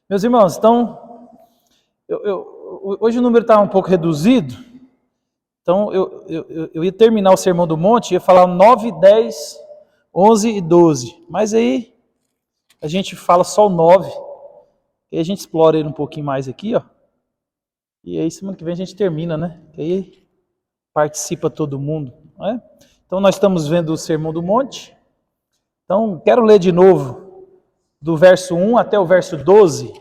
Meus irmãos, então, hoje o número está um pouco reduzido, então eu ia terminar o Sermão do Monte, ia falar 9, 10, 11 e 12, mas aí a gente fala só o 9, e a gente explora ele um pouquinho mais aqui, ó. E aí semana que vem a gente termina, né? E aí participa todo mundo, não é? Então nós estamos vendo o Sermão do Monte, então quero ler de novo do verso 1 até o verso 12,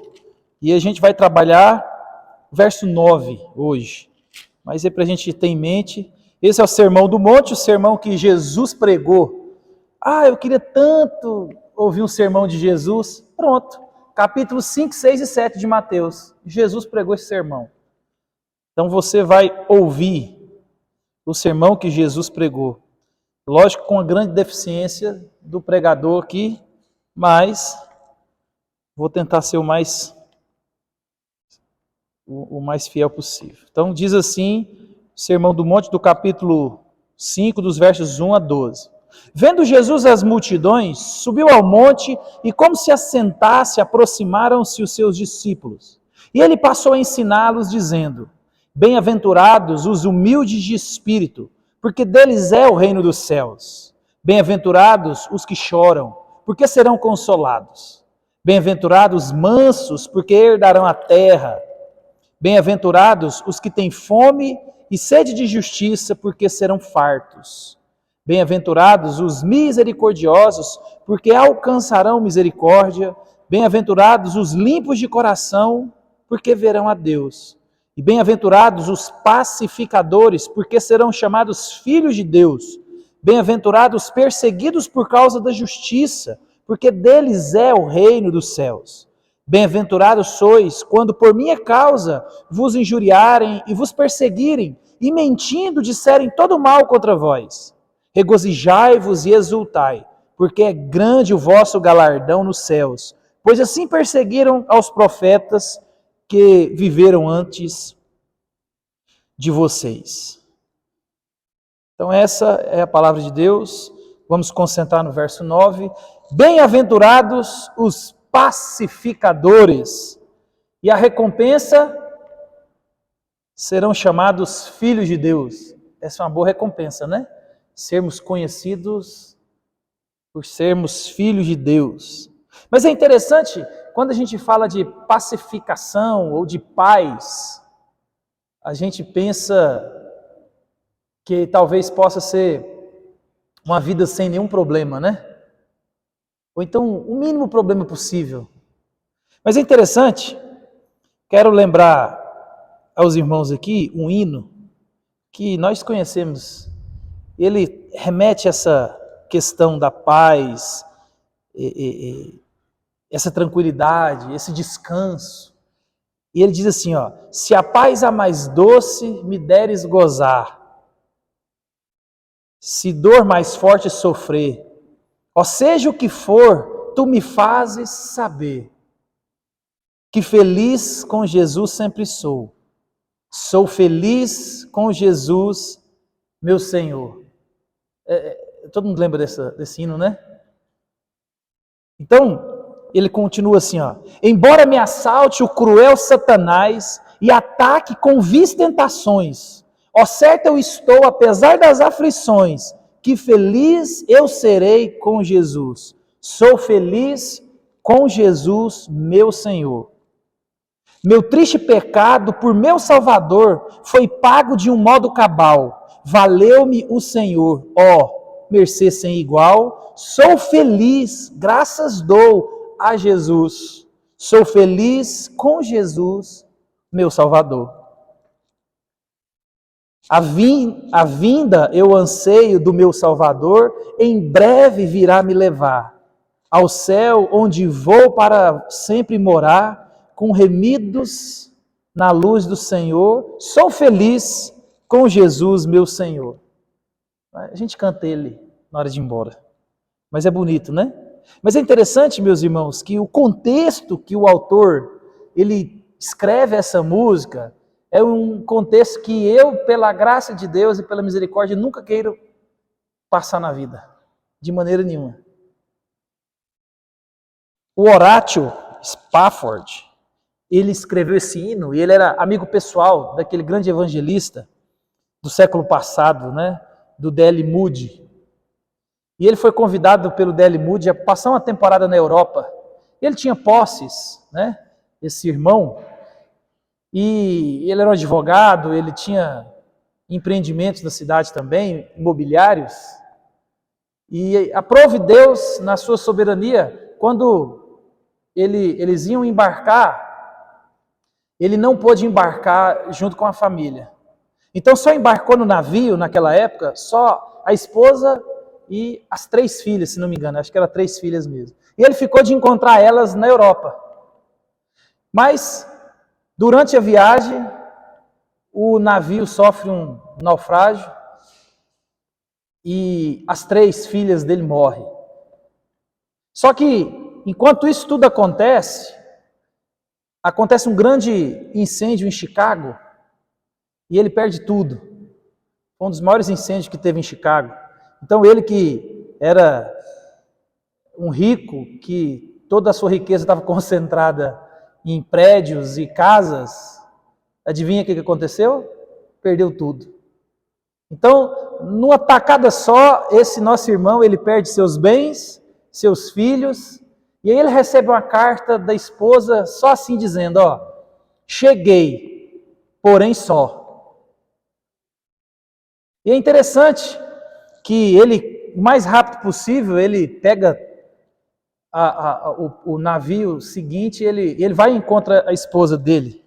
e a gente vai trabalhar o verso 9 hoje. Mas é para a gente ter em mente, esse é o Sermão do Monte, o sermão que Jesus pregou. Ah, eu queria tanto ouvir um sermão de Jesus. Pronto, capítulos 5, 6 e 7 de Mateus. Jesus pregou esse sermão. Então você vai ouvir o sermão que Jesus pregou. Lógico, com a grande deficiência do pregador aqui, mas vou tentar ser o mais fiel possível. Então diz assim, o Sermão do Monte do capítulo 5, dos versos 1 a 12. Vendo Jesus as multidões, subiu ao monte e como se assentasse, aproximaram-se os seus discípulos. E ele passou a ensiná-los, dizendo: Bem-aventurados os humildes de espírito, porque deles é o reino dos céus. Bem-aventurados os que choram, porque serão consolados. Bem-aventurados os mansos, porque herdarão a terra. Bem-aventurados os que têm fome e sede de justiça, porque serão fartos. Bem-aventurados os misericordiosos, porque alcançarão misericórdia. Bem-aventurados os limpos de coração, porque verão a Deus. E bem-aventurados os pacificadores, porque serão chamados filhos de Deus. Bem-aventurados os perseguidos por causa da justiça, porque deles é o reino dos céus. Bem-aventurados sois, quando por minha causa vos injuriarem e vos perseguirem, e mentindo disserem todo mal contra vós. Regozijai-vos e exultai, porque é grande o vosso galardão nos céus, pois assim perseguiram aos profetas que viveram antes de vocês. Então essa é a palavra de Deus. Vamos concentrar no verso 9. Bem-aventurados os pacificadores, e a recompensa serão chamados filhos de Deus. Essa é uma boa recompensa, né? Sermos conhecidos por sermos filhos de Deus. Mas é interessante, quando a gente fala de pacificação ou de paz, a gente pensa que talvez possa ser uma vida sem nenhum problema, né? Ou então o mínimo problema possível. Mas é interessante, quero lembrar aos irmãos aqui um hino que nós conhecemos. Ele remete a essa questão da paz, essa tranquilidade, esse descanso. E ele diz assim, ó: se a paz a mais doce me deres gozar, se dor mais forte sofrer, ó seja o que for, tu me fazes saber que feliz com Jesus sempre sou. Sou feliz com Jesus, meu Senhor. Todo mundo lembra desse hino, né? Então, ele continua assim, ó: embora me assalte o cruel Satanás e ataque com vis tentações, ó certo eu estou, apesar das aflições, que feliz eu serei com Jesus. Sou feliz com Jesus, meu Senhor. Meu triste pecado por meu Salvador foi pago de um modo cabal. Valeu-me o Senhor, ó, mercê sem igual. Sou feliz, graças dou a Jesus. Sou feliz com Jesus, meu Salvador. A vinda eu anseio do meu Salvador, em breve virá me levar ao céu, onde vou para sempre morar, com remidos na luz do Senhor. Sou feliz com Jesus, meu Senhor. A gente canta ele na hora de ir embora. Mas é bonito, né? Mas é interessante, meus irmãos, que o contexto que o autor ele escreve essa música é um contexto que eu, pela graça de Deus e pela misericórdia, nunca quero passar na vida, de maneira nenhuma. O Horatio Spafford, ele escreveu esse hino, e ele era amigo pessoal daquele grande evangelista do século passado, né? Do D.L. Moody. E ele foi convidado pelo D.L. Moody a passar uma temporada na Europa. Ele tinha posses, né? Esse irmão, e ele era um advogado, ele tinha empreendimentos na cidade também, imobiliários. E aprove Deus, na sua soberania, quando eles iam embarcar, ele não pôde embarcar junto com a família. Então só embarcou no navio, naquela época, só a esposa e as 3 filhas, se não me engano, acho que eram 3 filhas mesmo. E ele ficou de encontrar elas na Europa. Mas, durante a viagem, o navio sofre um naufrágio e as 3 filhas dele morrem. Só que, enquanto isso tudo acontece um grande incêndio em Chicago e ele perde tudo. Foi um dos maiores incêndios que teve em Chicago. Então ele que era um rico, que toda a sua riqueza estava concentrada em prédios e casas, adivinha o que aconteceu? Perdeu tudo. Então, numa tacada só, esse nosso irmão, ele perde seus bens, seus filhos, e aí ele recebe uma carta da esposa só assim dizendo, ó, cheguei, porém só. E é interessante que ele, o mais rápido possível, ele pega o navio seguinte, ele vai e encontra a esposa dele,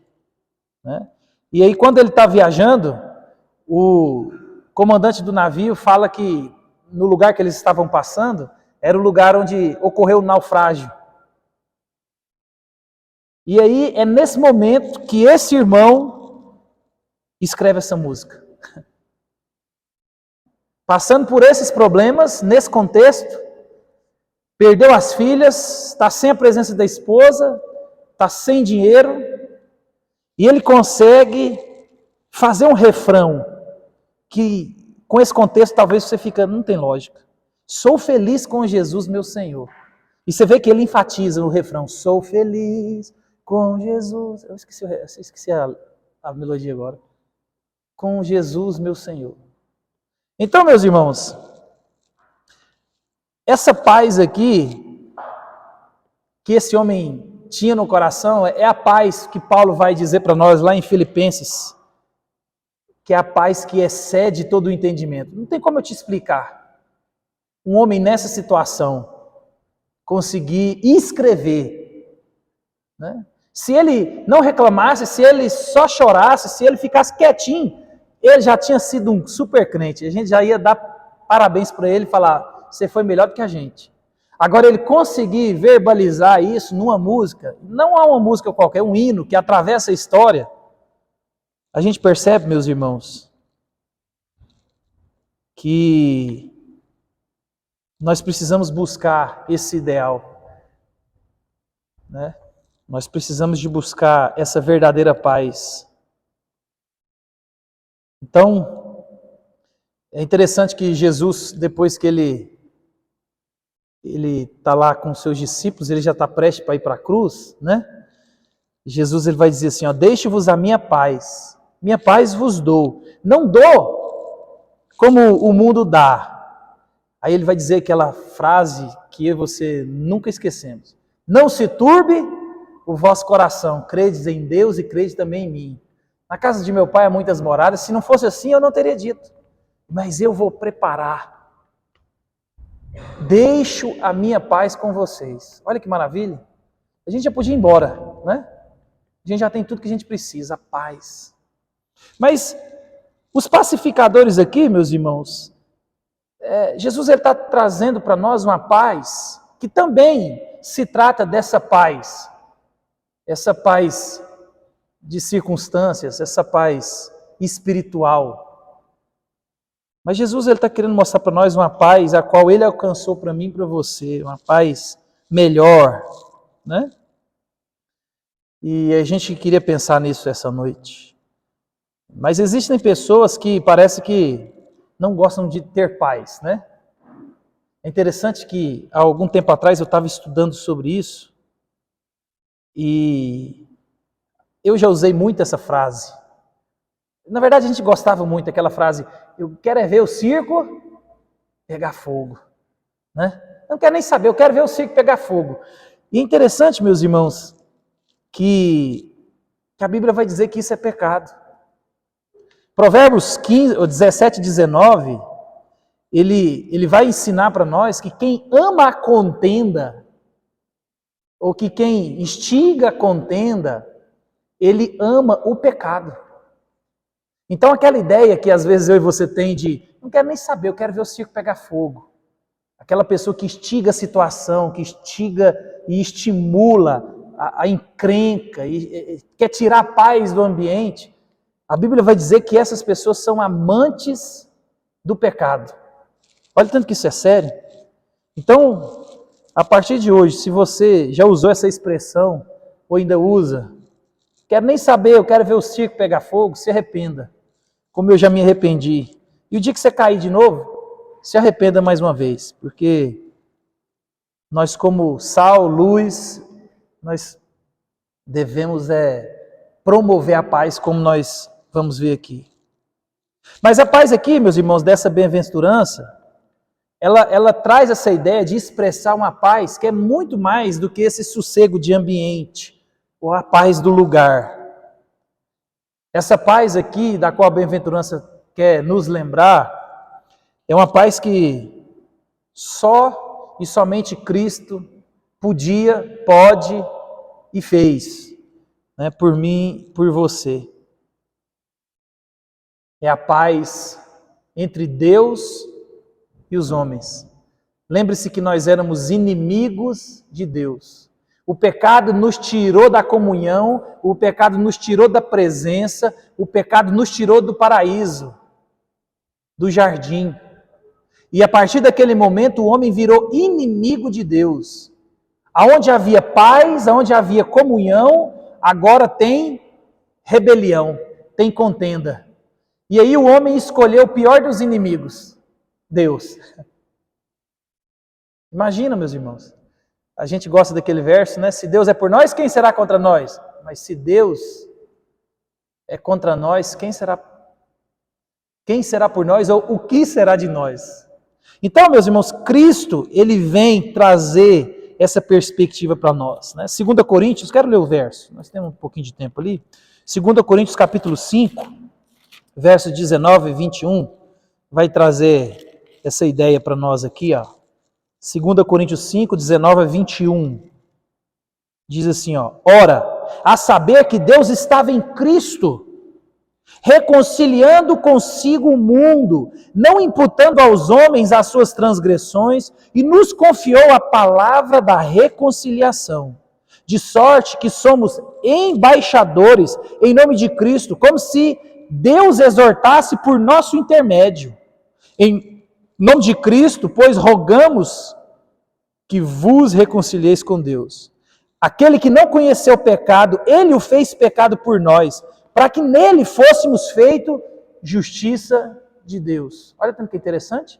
né? E aí quando ele está viajando, o comandante do navio fala que no lugar que eles estavam passando, era o lugar onde ocorreu o naufrágio. E aí é nesse momento que esse irmão escreve essa música. Passando por esses problemas, nesse contexto, perdeu as filhas, está sem a presença da esposa, está sem dinheiro, e ele consegue fazer um refrão que, com esse contexto, talvez você fica, não tem lógica. Sou feliz com Jesus, meu Senhor. E você vê que ele enfatiza no refrão, sou feliz com Jesus. Eu esqueci a melodia agora. Com Jesus, meu Senhor. Então, meus irmãos, essa paz aqui, que esse homem tinha no coração, é a paz que Paulo vai dizer para nós lá em Filipenses, que é a paz que excede todo o entendimento. Não tem como eu te explicar. Um homem nessa situação conseguir escrever, né? Se ele não reclamasse, se ele só chorasse, se ele ficasse quietinho, ele já tinha sido um super crente. A gente já ia dar parabéns para ele e falar, você foi melhor do que a gente. Agora ele conseguir verbalizar isso numa música, não é uma música qualquer, é um hino que atravessa a história. A gente percebe, meus irmãos, que nós precisamos buscar esse ideal, né? Nós precisamos de buscar essa verdadeira paz. Então, é interessante que Jesus, depois que ele está lá com seus discípulos, ele já está prestes para ir para a cruz, né? Jesus ele vai dizer assim, ó, deixe-vos a minha paz vos dou, não dou como o mundo dá. Aí ele vai dizer aquela frase que eu e você nunca esquecemos, não se turbe o vosso coração, credes em Deus e credes também em mim. Na casa de meu pai há muitas moradas, se não fosse assim eu não teria dito, mas eu vou preparar. Deixo a minha paz com vocês. Olha que maravilha. A gente já podia ir embora, né? A gente já tem tudo que a gente precisa, a paz. Mas os pacificadores aqui, meus irmãos, Jesus está trazendo para nós uma paz que também se trata dessa paz. Essa paz de circunstâncias, essa paz espiritual. Mas Jesus está querendo mostrar para nós uma paz a qual Ele alcançou para mim e para você, uma paz melhor, né? E a gente queria pensar nisso essa noite. Mas existem pessoas que parece que não gostam de ter paz, né? É interessante que há algum tempo atrás eu estava estudando sobre isso e Eu já usei muito essa frase. Na verdade, a gente gostava muito daquela frase, eu quero é ver o circo pegar fogo. Né? Eu não quero nem saber, eu quero ver o circo pegar fogo. E é interessante, meus irmãos, que a Bíblia vai dizer que isso é pecado. Provérbios 17 e 19, ele vai ensinar para nós que quem ama a contenda, ou que quem instiga a contenda, ele ama o pecado. Então aquela ideia que às vezes eu e você tem de, não quero nem saber, eu quero ver o circo pegar fogo. Aquela pessoa que instiga a situação, que instiga e estimula a encrenca, e quer tirar a paz do ambiente. A Bíblia vai dizer que essas pessoas são amantes do pecado. Olha tanto que isso é sério. Então, a partir de hoje, se você já usou essa expressão, ou ainda usa, quero nem saber, eu quero ver o circo pegar fogo, se arrependa. Como eu já me arrependi. E o dia que você cair de novo, se arrependa mais uma vez. Porque nós como sal, luz, nós devemos promover a paz, como nós vamos ver aqui. Mas a paz aqui, meus irmãos, dessa bem-aventurança, ela traz essa ideia de expressar uma paz que é muito mais do que esse sossego de ambiente, ou a paz do lugar. Essa paz aqui, da qual a bem-aventurança quer nos lembrar, é uma paz que só e somente Cristo podia, pode e fez, né, por mim, por você. É a paz entre Deus e os homens. Lembre-se que nós éramos inimigos de Deus. O pecado nos tirou da comunhão, o pecado nos tirou da presença, o pecado nos tirou do paraíso, do jardim. E a partir daquele momento o homem virou inimigo de Deus. Aonde havia paz, aonde havia comunhão, agora tem rebelião, tem contenda. E aí o homem escolheu o pior dos inimigos, Deus. Imagina, meus irmãos. A gente gosta daquele verso, né? Se Deus é por nós, quem será contra nós? Mas se Deus é contra nós, quem será por nós ou o que será de nós? Então, meus irmãos, Cristo, ele vem trazer essa perspectiva para nós, né? 2 Coríntios, quero ler o verso, nós temos um pouquinho de tempo ali. 2 Coríntios capítulo 5, versos 19 e 21, vai trazer essa ideia para nós aqui, ó. 2 Coríntios 5, 19 a 21, diz assim, ó, ora, a saber que Deus estava em Cristo, reconciliando consigo o mundo, não imputando aos homens as suas transgressões, e nos confiou a palavra da reconciliação, de sorte que somos embaixadores em nome de Cristo, como se Deus exortasse por nosso intermédio. Em nome de Cristo, pois rogamos que vos reconcilieis com Deus. Aquele que não conheceu o pecado, ele o fez pecado por nós, para que nele fôssemos feito justiça de Deus. Olha tanto que interessante.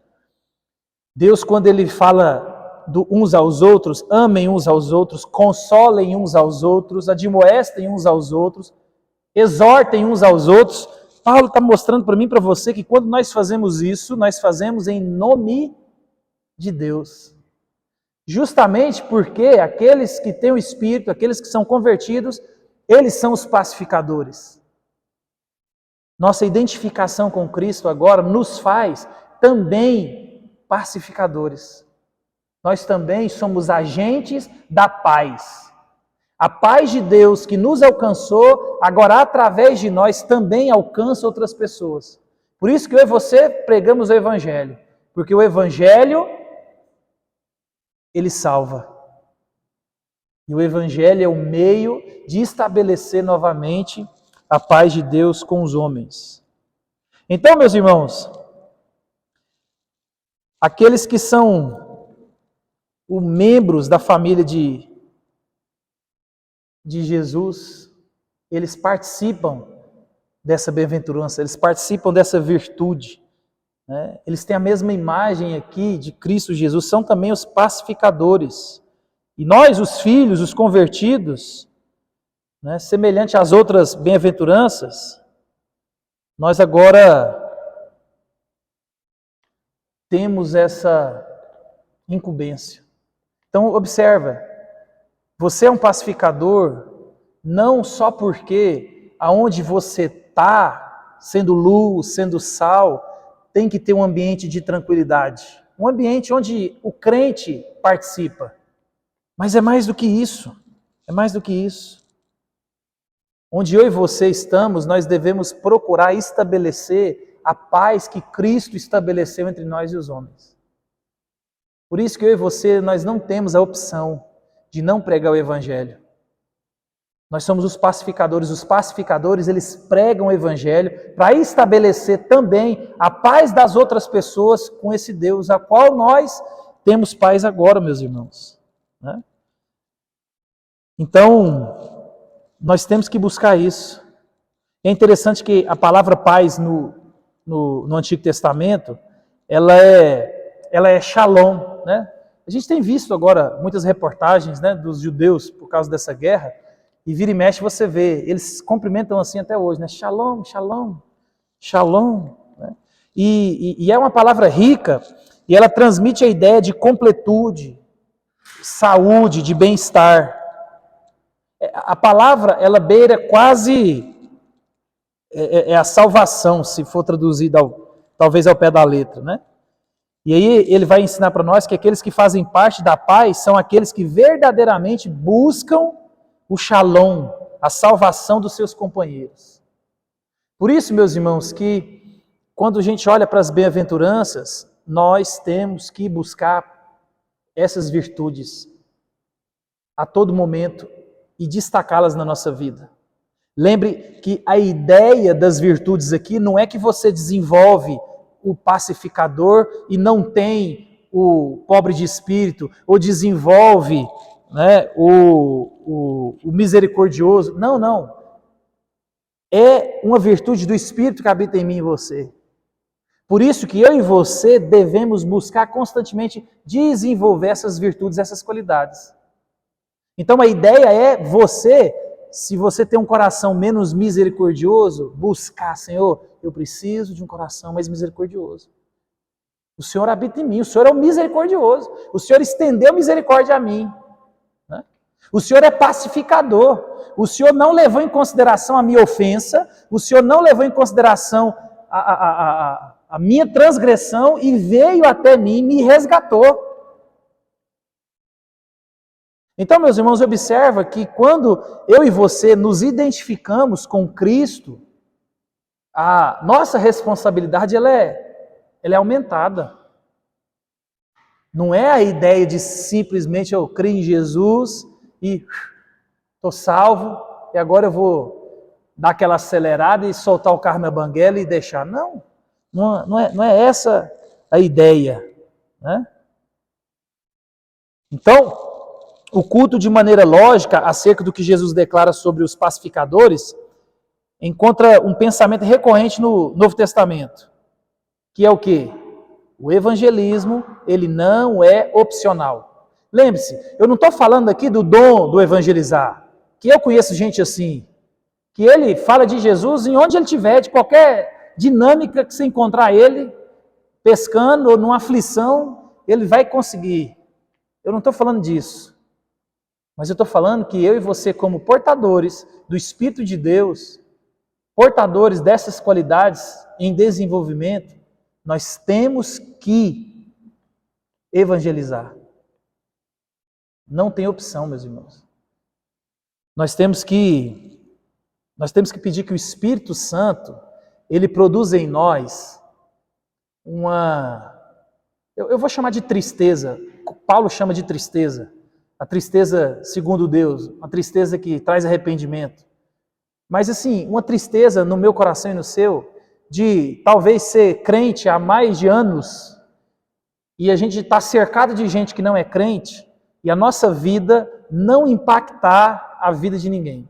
Deus, quando ele fala uns aos outros, amem uns aos outros, consolem uns aos outros, admoestem uns aos outros, exortem uns aos outros, Paulo está mostrando para mim e para você que quando nós fazemos isso, nós fazemos em nome de Deus. Justamente porque aqueles que têm o Espírito, aqueles que são convertidos, eles são os pacificadores. Nossa identificação com Cristo agora nos faz também pacificadores. Nós também somos agentes da paz. A paz de Deus que nos alcançou, agora através de nós também alcança outras pessoas. Por isso que eu e você pregamos o Evangelho. Porque o Evangelho, ele salva. E o Evangelho é o meio de estabelecer novamente a paz de Deus com os homens. Então, meus irmãos, aqueles que são os membros da família de Jesus, eles participam dessa bem-aventurança, eles participam dessa virtude, né? Eles têm a mesma imagem aqui de Cristo Jesus, são também os pacificadores. E nós, os filhos, os convertidos, né, semelhante às outras bem-aventuranças, nós agora temos essa incumbência. Então, observa, você é um pacificador não só porque aonde você está, sendo luz, sendo sal, tem que ter um ambiente de tranquilidade. Um ambiente onde o crente participa. Mas é mais do que isso. É mais do que isso. Onde eu e você estamos, nós devemos procurar estabelecer a paz que Cristo estabeleceu entre nós e os homens. Por isso que eu e você, nós não temos a opção de não pregar o Evangelho. Nós somos os pacificadores. Os pacificadores, eles pregam o Evangelho para estabelecer também a paz das outras pessoas com esse Deus, a qual nós temos paz agora, meus irmãos. Né? Então, nós temos que buscar isso. É interessante que a palavra paz no Antigo Testamento, ela é shalom, né? A gente tem visto agora muitas reportagens, né, dos judeus por causa dessa guerra, e vira e mexe você vê, eles se cumprimentam assim até hoje, né? Shalom, shalom, shalom. Né? E é uma palavra rica, e ela transmite a ideia de completude, saúde, de bem-estar. A palavra, ela beira quase a salvação, se for traduzida talvez ao pé da letra, né? E aí ele vai ensinar para nós que aqueles que fazem parte da paz são aqueles que verdadeiramente buscam o shalom, a salvação dos seus companheiros. Por isso, meus irmãos, que quando a gente olha para as bem-aventuranças, nós temos que buscar essas virtudes a todo momento e destacá-las na nossa vida. Lembre que a ideia das virtudes aqui não é que você desenvolve o pacificador e não tem o pobre de espírito, ou desenvolve, né, o misericordioso. Não, não. É uma virtude do Espírito que habita em mim e você. Por isso que eu e você devemos buscar constantemente desenvolver essas virtudes, essas qualidades. Então a ideia é você, se você tem um coração menos misericordioso, buscar, Senhor, eu preciso de um coração mais misericordioso. O Senhor habita em mim, o Senhor é o misericordioso. O Senhor estendeu misericórdia a mim. Né? O Senhor é pacificador. O Senhor não levou em consideração a minha ofensa, o Senhor não levou em consideração a minha transgressão e veio até mim e me resgatou. Então, meus irmãos, observa que quando eu e você nos identificamos com Cristo, a nossa responsabilidade ela é aumentada. Não é a ideia de simplesmente eu creio em Jesus e estou salvo e agora eu vou dar aquela acelerada e soltar o carro na banguela e deixar. Não é essa a ideia. Né? Então, o culto de maneira lógica acerca do que Jesus declara sobre os pacificadores encontra um pensamento recorrente no Novo Testamento, que é o quê? O evangelismo, ele não é opcional. Lembre-se, eu não estou falando aqui do dom do evangelizar, que eu conheço gente assim, que ele fala de Jesus em onde ele estiver, de qualquer dinâmica que você encontrar ele, pescando ou numa aflição, ele vai conseguir. Eu não estou falando disso. Mas eu estou falando que eu e você, como portadores do Espírito de Deus, portadores dessas qualidades em desenvolvimento, nós temos que evangelizar. Não tem opção, meus irmãos. Nós temos que pedir que o Espírito Santo, ele produza em nós eu vou chamar de tristeza. Paulo chama de tristeza. A tristeza segundo Deus, uma tristeza que traz arrependimento. Mas assim, uma tristeza no meu coração e no seu, de talvez ser crente há mais de anos, e a gente está cercado de gente que não é crente, e a nossa vida não impactar a vida de ninguém.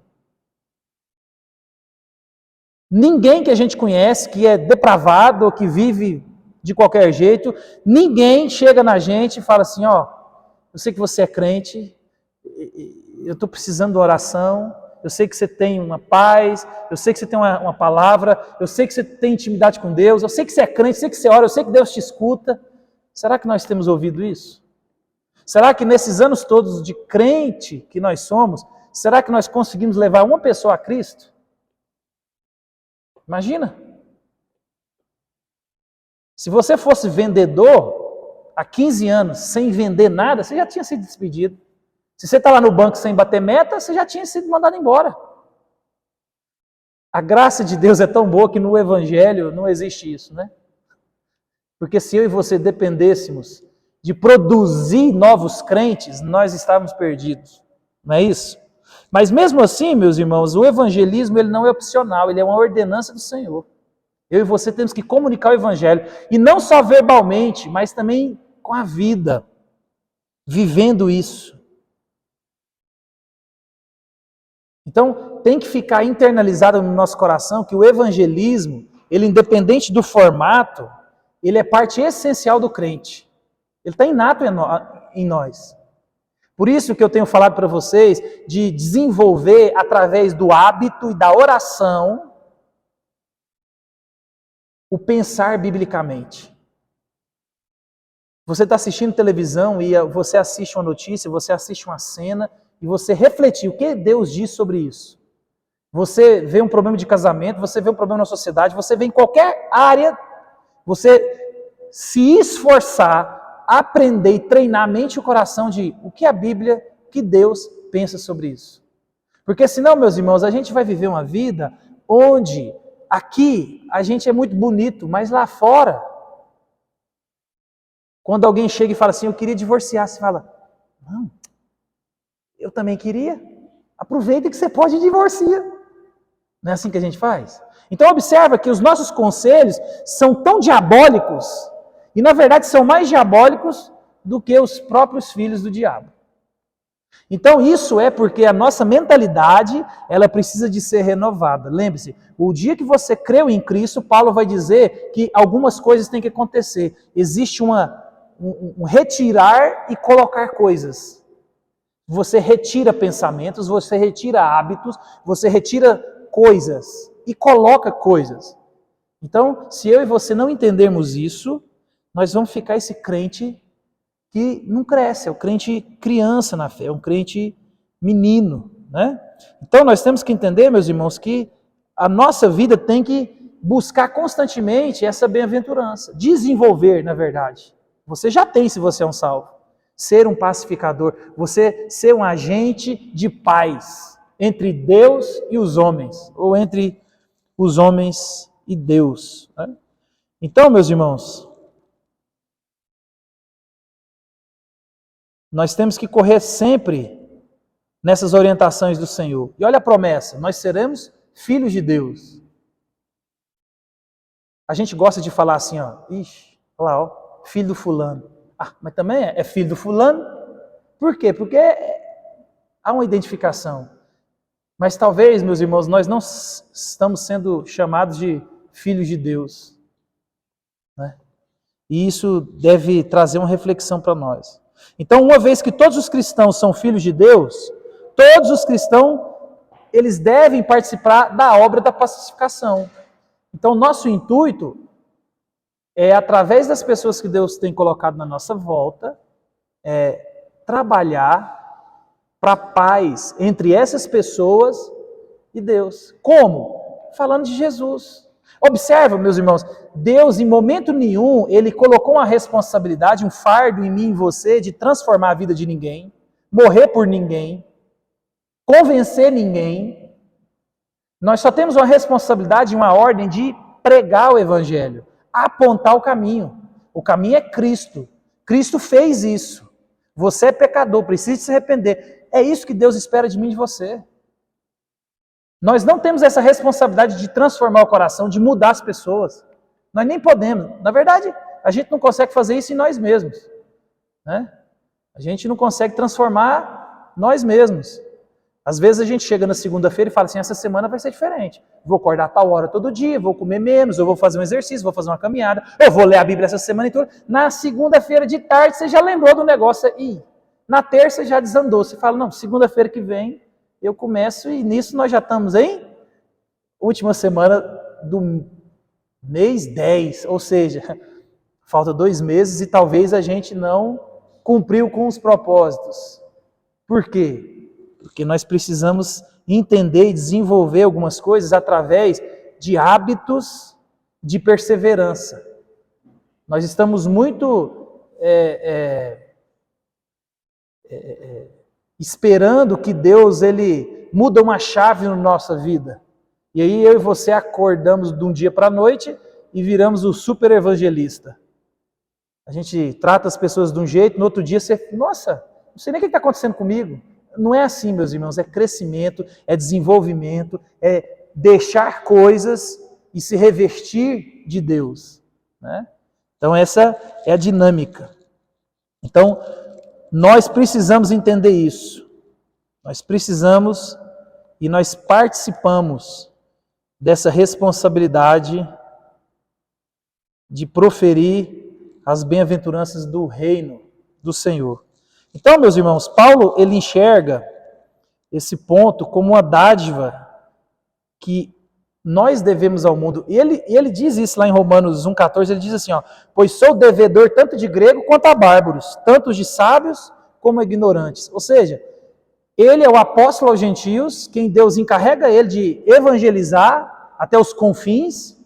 Ninguém que a gente conhece, que é depravado, ou que vive de qualquer jeito, ninguém chega na gente e fala assim, eu sei que você é crente, eu estou precisando de oração, eu sei que você tem uma paz, eu sei que você tem uma palavra, eu sei que você tem intimidade com Deus, eu sei que você é crente, eu sei que você ora, eu sei que Deus te escuta. Será que nós temos ouvido isso? Será que nesses anos todos de crente que nós somos, será que nós conseguimos levar uma pessoa a Cristo? Imagina. Se você fosse vendedor há 15 anos sem vender nada, você já tinha sido despedido. Se você está lá no banco sem bater meta, você já tinha sido mandado embora. A graça de Deus é tão boa que no Evangelho não existe isso, né? Porque se eu e você dependêssemos de produzir novos crentes, nós estávamos perdidos. Não é isso? Mas mesmo assim, meus irmãos, o evangelismo ele não é opcional, ele é uma ordenança do Senhor. Eu e você temos que comunicar o evangelho, e não só verbalmente, mas também com a vida, vivendo isso. Então, tem que ficar internalizado no nosso coração que o evangelismo, ele independente do formato, ele é parte essencial do crente. Ele está inato em nós. Por isso que eu tenho falado para vocês de desenvolver através do hábito e da oração o pensar biblicamente. Você está assistindo televisão e você assiste uma notícia, você assiste uma cena e você refletir o que Deus diz sobre isso. Você vê um problema de casamento, você vê um problema na sociedade, você vê em qualquer área, você se esforçar, aprender e treinar a mente e o coração de o que a Bíblia, o que Deus pensa sobre isso. Porque senão, meus irmãos, a gente vai viver uma vida onde aqui a gente é muito bonito, mas lá fora, quando alguém chega e fala assim, eu queria divorciar, você fala, não, eu também queria. Aproveita que você pode divorciar. Não é assim que a gente faz? Então observa que os nossos conselhos são tão diabólicos, e na verdade são mais diabólicos do que os próprios filhos do diabo. Então isso é porque a nossa mentalidade, ela precisa de ser renovada. Lembre-se, o dia que você creu em Cristo, Paulo vai dizer que algumas coisas têm que acontecer. Existe um retirar e colocar coisas. Você retira pensamentos, você retira hábitos, você retira coisas e coloca coisas. Então, se eu e você não entendermos isso, nós vamos ficar esse crente que não cresce, é o crente criança na fé, é um crente menino, né? Então nós temos que entender, meus irmãos, que a nossa vida tem que buscar constantemente essa bem-aventurança, desenvolver, na verdade. Você já tem se você é um salvo. Ser um pacificador, você ser um agente de paz entre Deus e os homens, ou entre os homens e Deus, né? Então, meus irmãos, nós temos que correr sempre nessas orientações do Senhor. E olha a promessa, nós seremos filhos de Deus. A gente gosta de falar assim, ó, ixi, olha lá, ó, filho do fulano. Ah, mas também é filho do fulano? Por quê? Porque há uma identificação. Mas talvez, meus irmãos, nós não estamos sendo chamados de filhos de Deus, né? E isso deve trazer uma reflexão para nós. Então, uma vez que todos os cristãos são filhos de Deus, todos os cristãos, eles devem participar da obra da pacificação. Então, nosso intuito é, através das pessoas que Deus tem colocado na nossa volta, trabalhar para a paz entre essas pessoas e Deus. Como? Falando de Jesus. Observa, meus irmãos, Deus em momento nenhum, Ele colocou uma responsabilidade, um fardo em mim e em você de transformar a vida de ninguém, morrer por ninguém, convencer ninguém. Nós só temos uma responsabilidade e uma ordem de pregar o Evangelho, apontar o caminho. O caminho é Cristo. Cristo fez isso. Você é pecador, precisa se arrepender. É isso que Deus espera de mim e de você. Nós não temos essa responsabilidade de transformar o coração, de mudar as pessoas. Nós nem podemos. Na verdade, a gente não consegue fazer isso em nós mesmos, né? A gente não consegue transformar nós mesmos. Às vezes a gente chega na segunda-feira e fala assim, essa semana vai ser diferente. Vou acordar a tal hora todo dia, vou comer menos, eu vou fazer um exercício, vou fazer uma caminhada, eu vou ler a Bíblia essa semana e tudo. Na segunda-feira de tarde você já lembrou do negócio e na terça já desandou. Você fala, não, segunda-feira que vem eu começo e nisso nós já estamos em última semana do mês 10, ou seja, falta 2 meses e talvez a gente não cumpriu com os propósitos. Por quê? Porque nós precisamos entender e desenvolver algumas coisas através de hábitos de perseverança. Nós estamos muito esperando que Deus ele muda uma chave na nossa vida. E aí eu e você acordamos de um dia para a noite e viramos o super evangelista. A gente trata as pessoas de um jeito, no outro dia você, nossa, não sei nem o que está acontecendo comigo. Não é assim, meus irmãos, é crescimento, é desenvolvimento, é deixar coisas e se revestir de Deus, né? Então essa é a dinâmica. Então, nós precisamos entender isso. Nós precisamos e nós participamos dessa responsabilidade de proferir as bem-aventuranças do reino do Senhor. Então, meus irmãos, Paulo ele enxerga esse ponto como uma dádiva que nós devemos ao mundo. E ele diz isso lá em Romanos 1,14, ele diz assim, ó, pois sou devedor tanto de grego quanto a bárbaros, tanto de sábios como ignorantes. Ou seja, ele é o apóstolo aos gentios, quem Deus encarrega ele de evangelizar até os confins,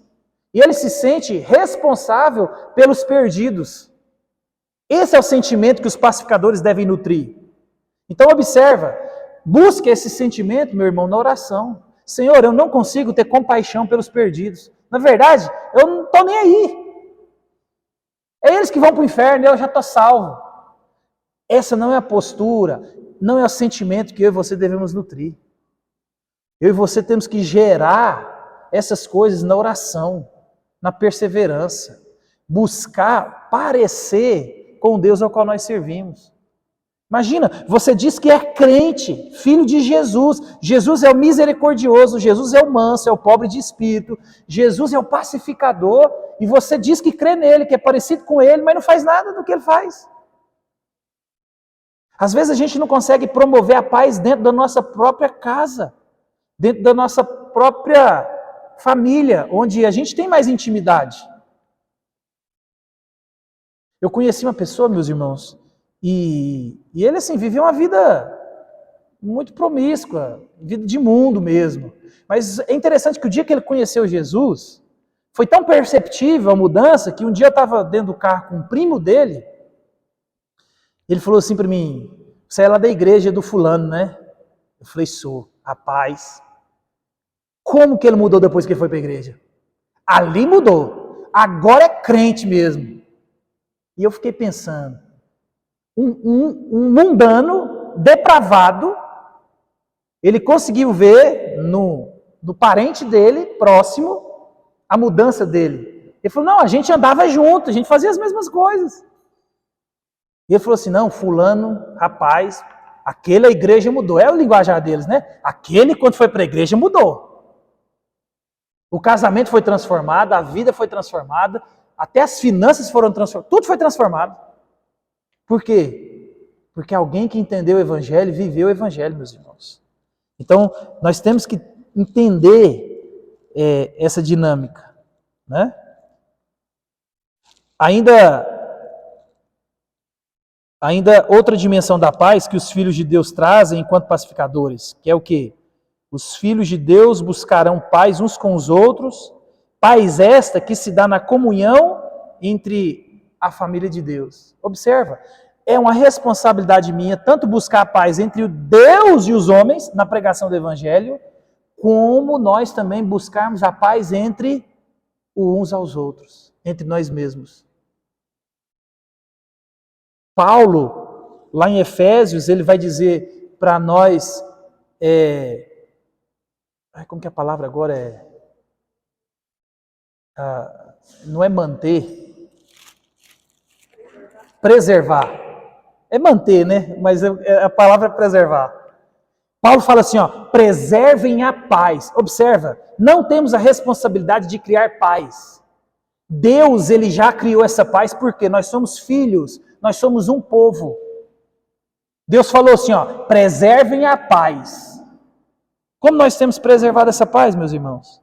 e ele se sente responsável pelos perdidos. Esse é o sentimento que os pacificadores devem nutrir. Então observa, busque esse sentimento, meu irmão, na oração. Senhor, eu não consigo ter compaixão pelos perdidos. Na verdade, eu não estou nem aí. É eles que vão para o inferno, eu já estou salvo. Essa não é a postura, não é o sentimento que eu e você devemos nutrir. Eu e você temos que gerar essas coisas na oração, na perseverança. Buscar parecer com o Deus ao qual nós servimos. Imagina, você diz que é crente, filho de Jesus. Jesus é o misericordioso, Jesus é o manso, é o pobre de espírito. Jesus é o pacificador. E você diz que crê nele, que é parecido com ele, mas não faz nada do que ele faz. Às vezes a gente não consegue promover a paz dentro da nossa própria casa, dentro da nossa própria família, onde a gente tem mais intimidade. Eu conheci uma pessoa, meus irmãos, e ele assim, viveu uma vida muito promíscua, vida de mundo mesmo. Mas é interessante que o dia que ele conheceu Jesus, foi tão perceptível a mudança, que um dia eu estava dentro do carro com um primo dele, ele falou assim para mim, você é lá da igreja do fulano, né? Eu falei, sou. Rapaz, como que ele mudou depois que ele foi para a igreja? Ali mudou, agora é crente mesmo. E eu fiquei pensando, um mundano, depravado, ele conseguiu ver no parente dele, próximo, a mudança dele. Ele falou, não, a gente andava junto, a gente fazia as mesmas coisas. E ele falou assim, não, fulano, rapaz, aquele a igreja mudou. É o linguajar deles, né? Aquele quando foi para a igreja mudou. O casamento foi transformado, a vida foi transformada, até as finanças foram transformadas, tudo foi transformado. Por quê? Porque alguém que entendeu o evangelho, viveu o evangelho, meus irmãos. Então, nós temos que entender essa dinâmica, né? Ainda outra dimensão da paz que os filhos de Deus trazem enquanto pacificadores, que é o quê? Os filhos de Deus buscarão paz uns com os outros, paz esta que se dá na comunhão entre a família de Deus. Observa, é uma responsabilidade minha tanto buscar a paz entre o Deus e os homens na pregação do Evangelho, como nós também buscarmos a paz entre uns aos outros, entre nós mesmos. Paulo, lá em Efésios, ele vai dizer para nós, como que a palavra agora é? Não é manter, preservar. É manter, né? Mas a palavra é preservar. Paulo fala assim, ó, preservem a paz. Observa, não temos a responsabilidade de criar paz. Deus, ele já criou essa paz porque nós somos filhos, nós somos um povo. Deus falou assim, ó, preservem a paz. Como nós temos preservado essa paz, meus irmãos?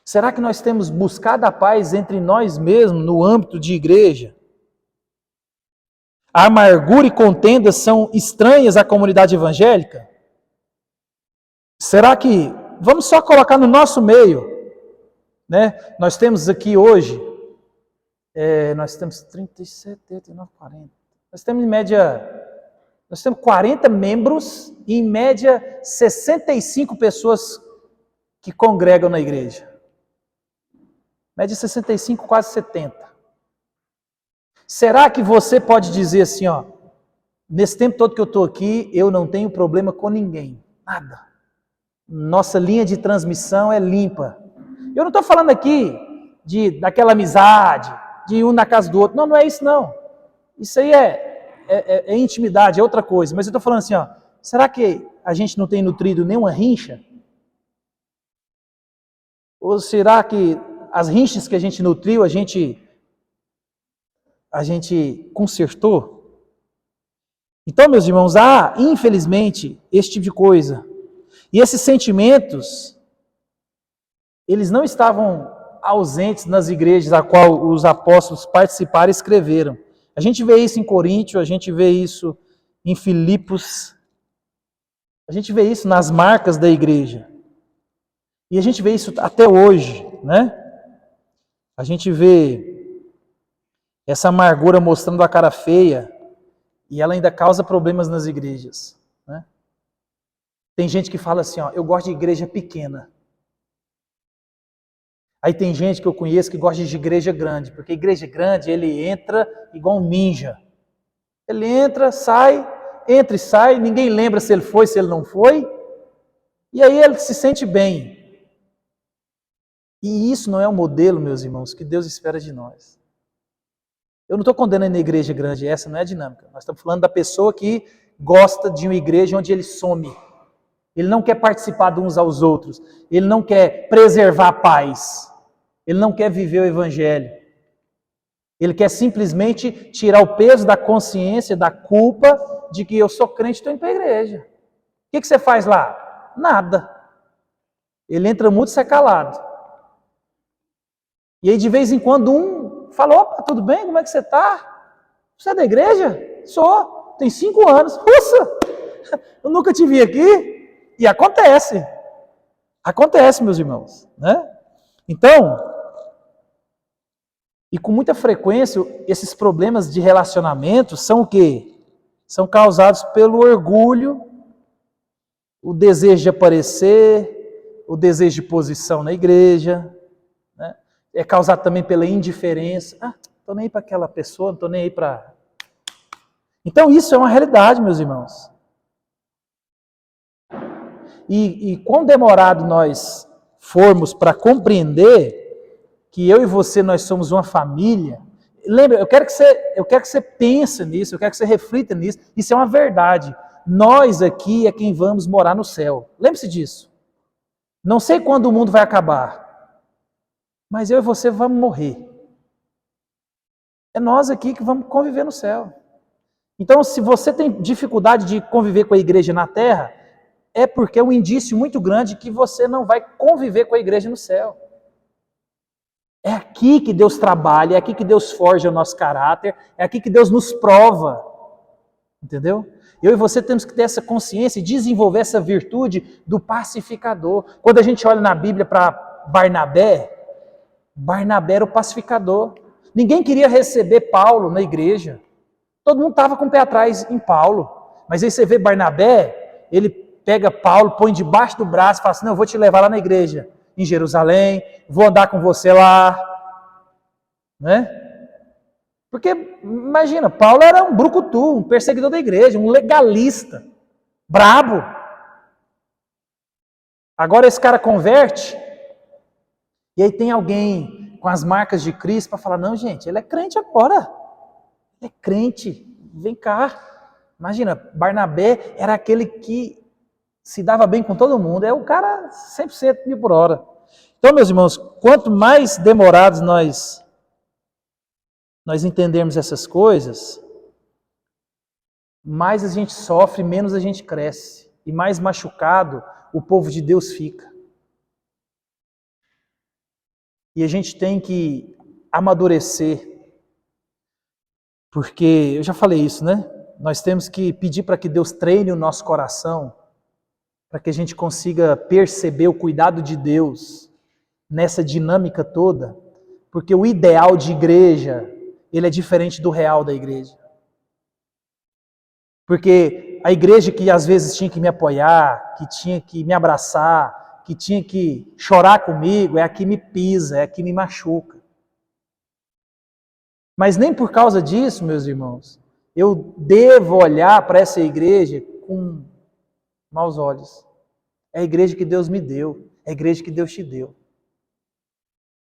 Será que nós temos buscado a paz entre nós mesmos no âmbito de igreja? A amargura e contenda são estranhas à comunidade evangélica? Será que, vamos só colocar no nosso meio, né? Nós temos aqui hoje, nós temos 37, 39, 40. Nós temos em média, nós temos 40 membros e em média 65 pessoas que congregam na igreja. Média 65, quase 70. Será que você pode dizer assim, ó, nesse tempo todo que eu estou aqui, eu não tenho problema com ninguém? Nada. Nossa linha de transmissão é limpa. Eu não estou falando aqui daquela amizade, de um na casa do outro. Não, não é isso não. Isso aí é intimidade, é outra coisa. Mas eu estou falando assim, ó, será que a gente não tem nutrido nenhuma rincha? Ou será que as rinchas que a gente nutriu, a gente consertou? Então, meus irmãos, há, infelizmente, esse tipo de coisa. E esses sentimentos, eles não estavam ausentes nas igrejas a qual os apóstolos participaram e escreveram. A gente vê isso em Coríntio, a gente vê isso em Filipos, a gente vê isso nas marcas da igreja. E a gente vê isso até hoje, né? A gente vê essa amargura mostrando a cara feia e ela ainda causa problemas nas igrejas, né? Tem gente que fala assim, ó, eu gosto de igreja pequena. Aí tem gente que eu conheço que gosta de igreja grande, porque igreja grande ele entra igual um ninja. Ele entra e sai, ninguém lembra se ele foi, se ele não foi, e aí ele se sente bem. E isso não é o modelo, meus irmãos, que Deus espera de nós. Eu não estou condenando a igreja grande, essa não é a dinâmica. Nós estamos falando da pessoa que gosta de uma igreja onde ele some. Ele não quer participar de uns aos outros. Ele não quer preservar a paz. Ele não quer viver o evangelho. Ele quer simplesmente tirar o peso da consciência, da culpa de que eu sou crente e estou indo para a igreja. O que você faz lá? Nada. Ele entra muito e sai calado. E aí de vez em quando um fala, opa, tudo bem? Como é que você está? Você é da igreja? Sou. Tem 5 anos. Nossa, eu nunca te vi aqui. E acontece. Acontece, meus irmãos, né? Então, e com muita frequência, esses problemas de relacionamento são o quê? São causados pelo orgulho, o desejo de aparecer, o desejo de posição na igreja, né? É causado também pela indiferença. Ah, estou nem aí para aquela pessoa, não estou nem aí para... Então isso é uma realidade, meus irmãos. E quão demorado nós formos para compreender que eu e você, nós somos uma família. Lembra, eu quero que você pense nisso, eu quero que você reflita nisso. Isso é uma verdade. Nós aqui é quem vamos morar no céu. Lembre-se disso. Não sei quando o mundo vai acabar, mas eu e você vamos morrer. É nós aqui que vamos conviver no céu. Então, se você tem dificuldade de conviver com a igreja na terra, é porque é um indício muito grande que você não vai conviver com a igreja no céu. É aqui que Deus trabalha, é aqui que Deus forja o nosso caráter, é aqui que Deus nos prova. Entendeu? Eu e você temos que ter essa consciência e desenvolver essa virtude do pacificador. Quando a gente olha na Bíblia para Barnabé era o pacificador. Ninguém queria receber Paulo na igreja. Todo mundo estava com o pé atrás em Paulo. Mas aí você vê Barnabé, ele pega Paulo, põe debaixo do braço e fala assim, não, eu vou te levar lá na igreja, em Jerusalém, vou andar com você lá, né? Porque, imagina, Paulo era um brucutu, um perseguidor da igreja, um legalista, brabo. Agora esse cara converte, e aí tem alguém com as marcas de Cristo para falar, não gente, ele é crente agora, ele é crente, vem cá. Imagina, Barnabé era aquele que se dava bem com todo mundo, é o cara 100% 1000 por hora. Então, meus irmãos, quanto mais demorados nós entendermos essas coisas, mais a gente sofre, menos a gente cresce. e mais machucado o povo de Deus fica. E a gente tem que amadurecer, porque eu já falei isso, né? Nós temos que pedir para que Deus treine o nosso coração, para que a gente consiga perceber o cuidado de Deus nessa dinâmica toda, porque o ideal de igreja, ele é diferente do real da igreja. Porque a igreja que às vezes tinha que me apoiar, que tinha que me abraçar, que tinha que chorar comigo, é a que me pisa, é a que me machuca. Mas nem por causa disso, meus irmãos, eu devo olhar para essa igreja com maus olhos. É a igreja que Deus me deu, é a igreja que Deus te deu.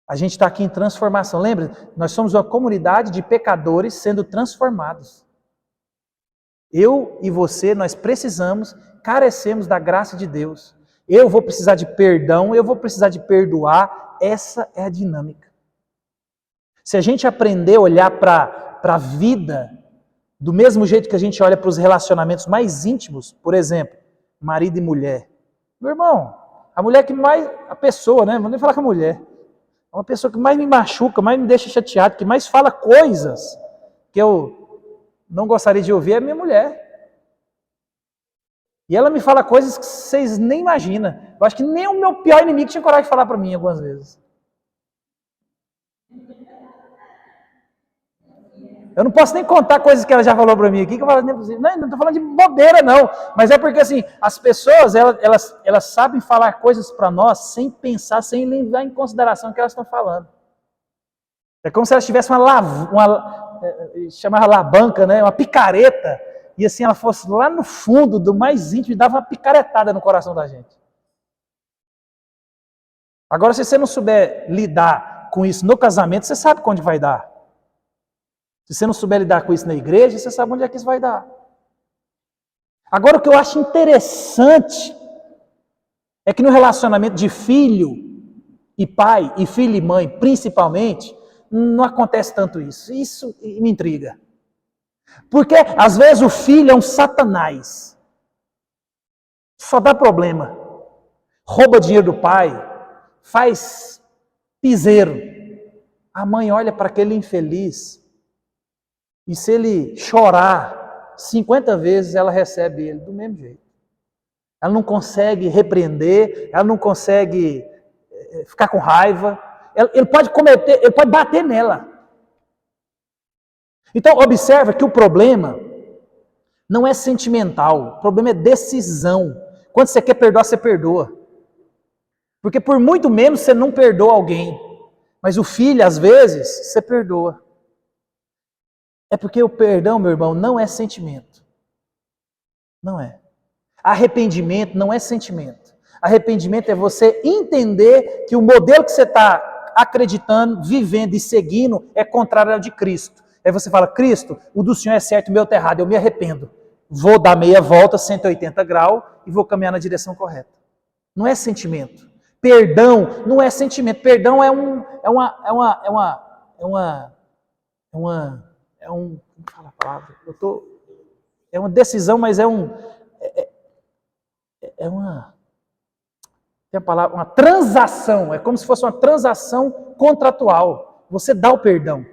A gente está aqui em transformação. Lembra? Nós somos uma comunidade de pecadores sendo transformados. Eu e você, nós precisamos, carecemos da graça de Deus. Eu vou precisar de perdão, eu vou precisar de perdoar. Essa é a dinâmica. Se a gente aprender a olhar para a vida do mesmo jeito que a gente olha para os relacionamentos mais íntimos, por exemplo, marido e mulher. Meu irmão, a mulher que mais, a pessoa, né? Não vou nem falar com a mulher. É uma pessoa que mais me machuca, mais me deixa chateado, que mais fala coisas que eu não gostaria de ouvir, é minha mulher. E ela me fala coisas que vocês nem imaginam. Eu acho que nem o meu pior inimigo tinha coragem de falar para mim algumas vezes. Eu não posso nem contar coisas que ela já falou para mim aqui, que eu falo, não estou falando de bobeira não, mas é porque assim, as pessoas, elas sabem falar coisas para nós sem pensar, sem levar em consideração o que elas estão falando. É como se elas tivessem chamava alavanca, né? Uma picareta, e assim ela fosse lá no fundo do mais íntimo e dava uma picaretada no coração da gente. Agora, se você não souber lidar com isso no casamento, você sabe onde vai dar. Se você não souber lidar com isso na igreja, você sabe onde é que isso vai dar. Agora, o que eu acho interessante é que no relacionamento de filho e pai, e filho e mãe, principalmente, não acontece tanto isso. Isso me intriga. Porque, às vezes, o filho é um satanás. Só dá problema. Rouba dinheiro do pai, faz piseiro. A mãe olha para aquele infeliz, e se ele chorar 50 vezes, ela recebe ele do mesmo jeito. Ela não consegue repreender, ela não consegue ficar com raiva. Ele pode bater nela. Então, observa que o problema não é sentimental, o problema é decisão. Quando você quer perdoar, você perdoa. Porque por muito menos você não perdoa alguém. Mas o filho, às vezes, você perdoa. É porque o perdão, meu irmão, não é sentimento. Não é. Arrependimento não é sentimento. Arrependimento é você entender que o modelo que você está acreditando, vivendo e seguindo é contrário ao de Cristo. Aí você fala, Cristo, o do Senhor é certo, o meu está errado, eu me arrependo. Vou dar meia volta, 180 graus e vou caminhar na direção correta. Não é sentimento. Perdão não é sentimento. Perdão como fala a palavra? É uma decisão, mas tem a palavra, uma transação. É como se fosse uma transação contratual. Você dá o perdão.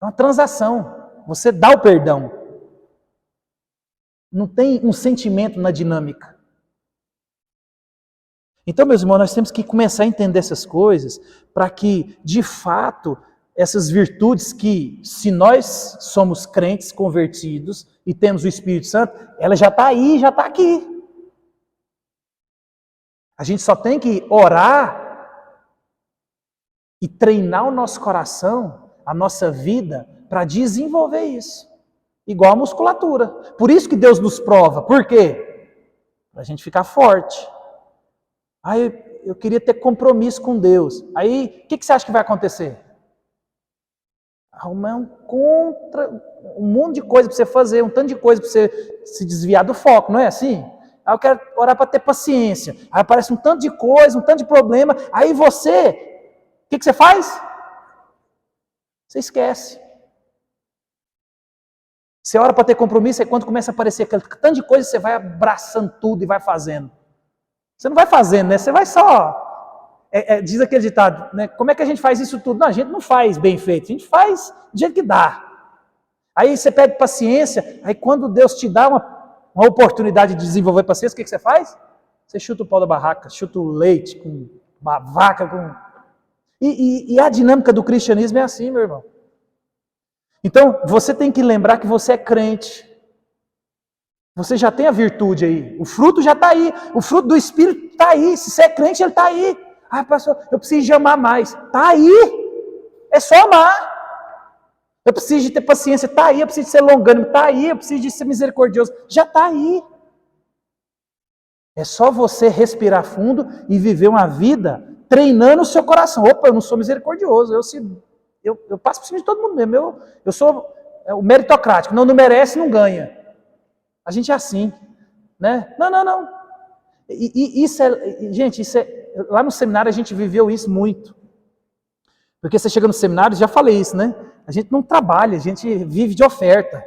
É uma transação. Você dá o perdão. Não tem um sentimento na dinâmica. Então, meus irmãos, nós temos que começar a entender essas coisas para que, de fato, essas virtudes que, se nós somos crentes convertidos e temos o Espírito Santo, ela já está aí, já está aqui. A gente só tem que orar e treinar o nosso coração, a nossa vida, para desenvolver isso. Igual a musculatura. Por isso que Deus nos prova. Por quê? Para a gente ficar forte. Aí eu queria ter compromisso com Deus. Aí, o que você acha que vai acontecer? Arrumar um monte de coisa para você fazer, um tanto de coisa para você se desviar do foco, não é assim? Aí eu quero orar para ter paciência. Aí aparece um tanto de coisa, um tanto de problema. Aí você, o que você faz? Você esquece. Você ora para ter compromisso, é quando começa a aparecer aquele tanto de coisa, você vai abraçando tudo e vai fazendo. Você não vai fazendo, né? Você vai só... diz aquele ditado, né? Como é que a gente faz isso tudo? Não, a gente não faz bem feito, a gente faz do jeito que dá. Aí você pede paciência, aí quando Deus te dá uma oportunidade de desenvolver paciência, o que você faz? Você chuta o pau da barraca, chuta o leite com uma vaca. E a dinâmica do cristianismo é assim, meu irmão. Então, você tem que lembrar que você é crente. Você já tem a virtude aí. O fruto já está aí. O fruto do Espírito está aí. Se você é crente, ele está aí. Ah, pastor, eu preciso de amar mais. Está aí. É só amar. Eu preciso de ter paciência. Está aí. Eu preciso de ser longânimo. Está aí. Eu preciso de ser misericordioso. Já está aí. É só você respirar fundo e viver uma vida treinando o seu coração. Opa, eu não sou misericordioso. Eu passo por cima de todo mundo mesmo. Eu sou o meritocrático. Não merece, não ganha. A gente é assim, né? Não. Gente, lá no seminário a gente viveu isso muito. Porque você chega no seminário, já falei isso, né? A gente não trabalha, a gente vive de oferta.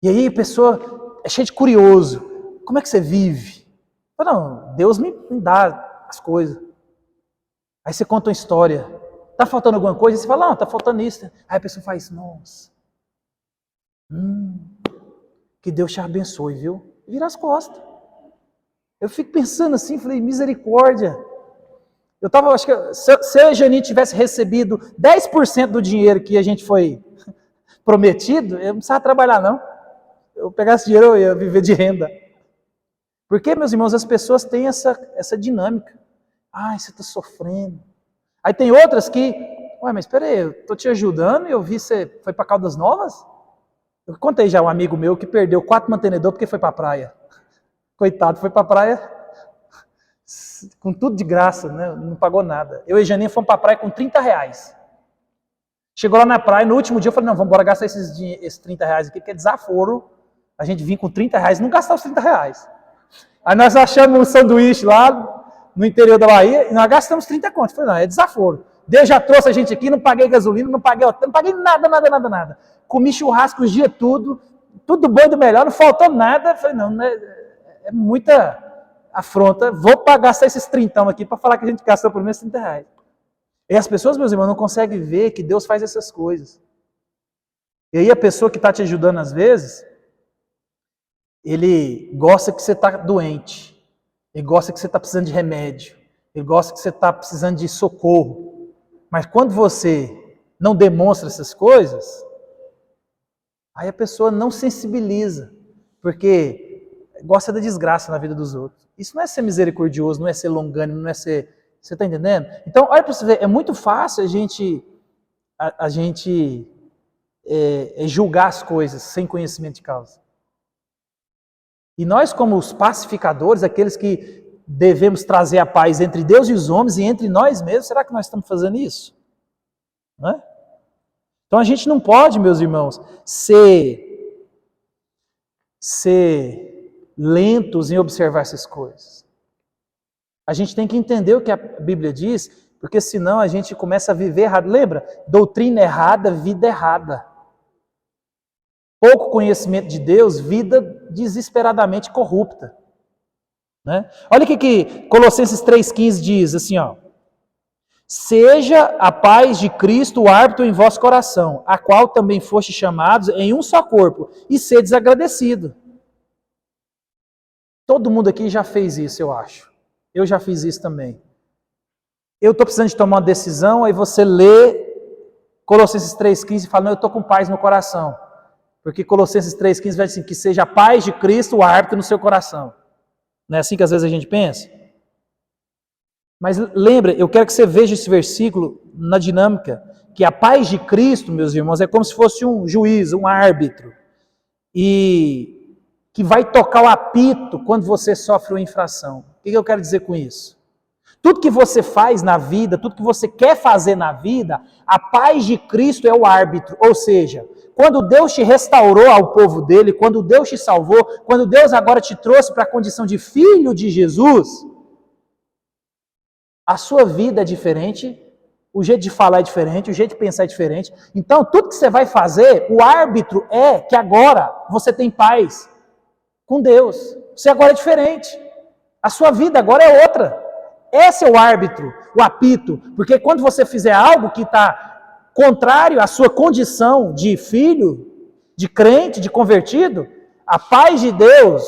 E aí a pessoa é cheia de curioso. Como é que você vive? Não, Deus me dá as coisas. Aí você conta uma história. Tá faltando alguma coisa? Você fala, não, tá faltando isso. Aí a pessoa faz, nossa. Que Deus te abençoe, viu? Vira as costas. Eu fico pensando assim, falei, misericórdia. Acho que se eu e a Janine tivesse recebido 10% do dinheiro que a gente foi prometido, eu não precisava trabalhar, não. Eu pegasse dinheiro, eu ia viver de renda. Porque, meus irmãos, as pessoas têm essa dinâmica. Ai, você está sofrendo. Aí tem outras que, ué, mas espera aí, eu estou te ajudando e eu vi você foi para Caldas Novas? Eu contei já um amigo meu que perdeu 4 mantenedores porque foi para a praia. Coitado, foi para a praia com tudo de graça, né? Não pagou nada. Eu e Janinha fomos para a praia com R$30. Chegou lá na praia, no último dia eu falei, não, vamos embora gastar esses R$30 aqui, porque é desaforo. A gente vir com R$30 e não gastar os R$30. Aí nós achamos um sanduíche lá no interior da Bahia e nós gastamos 30 contos. Eu falei, não, é desaforo. Deus já trouxe a gente aqui, não paguei gasolina, não paguei hotel, não paguei nada. Comi churrasco os dias tudo bom e do melhor, não faltou nada. Eu falei, não, é muita afronta, vou gastar esses 30 aqui para falar que a gente gastou pelo menos R$30. E as pessoas, meus irmãos, não conseguem ver que Deus faz essas coisas. E aí a pessoa que está te ajudando às vezes, ele gosta que você está doente, ele gosta que você está precisando de remédio, ele gosta que você está precisando de socorro. Mas quando você não demonstra essas coisas, aí a pessoa não sensibiliza, porque gosta da desgraça na vida dos outros. Isso não é ser misericordioso, não é ser longânimo, não é ser... Você está entendendo? Então, olha para você ver, é muito fácil a gente julgar as coisas sem conhecimento de causa. E nós, como os pacificadores, aqueles que devemos trazer a paz entre Deus e os homens e entre nós mesmos, será que nós estamos fazendo isso? Não é? Então a gente não pode, meus irmãos, ser lentos em observar essas coisas. A gente tem que entender o que a Bíblia diz, porque senão a gente começa a viver errado. Lembra? Doutrina errada, vida errada. Pouco conhecimento de Deus, vida desesperadamente corrupta. Né? Olha o que Colossenses 3,15 diz, assim, ó. Seja a paz de Cristo o árbitro em vosso coração, a qual também foste chamados em um só corpo, e sedes agradecido. Todo mundo aqui já fez isso, eu acho. Eu já fiz isso também. Eu estou precisando de tomar uma decisão, aí você lê Colossenses 3,15 e fala, não, eu estou com paz no coração. Porque Colossenses 3,15 vai dizer assim, que seja a paz de Cristo o árbitro no seu coração. Não é assim que às vezes a gente pensa? Mas lembra, eu quero que você veja esse versículo na dinâmica, que a paz de Cristo, meus irmãos, é como se fosse um juiz, um árbitro, e que vai tocar o apito quando você sofre uma infração. O que eu quero dizer com isso? Tudo que você faz na vida, tudo que você quer fazer na vida, a paz de Cristo é o árbitro, ou seja, quando Deus te restaurou ao povo dele, quando Deus te salvou, quando Deus agora te trouxe para a condição de filho de Jesus, a sua vida é diferente o jeito de falar é diferente, o jeito de pensar é diferente. Então, tudo que você vai fazer, o árbitro é que agora você tem paz com Deus. Você agora é diferente. A sua vida agora é outra. Esse é o árbitro, o apito. Porque quando você fizer algo que está contrário à sua condição de filho, de crente, de convertido, a paz de Deus,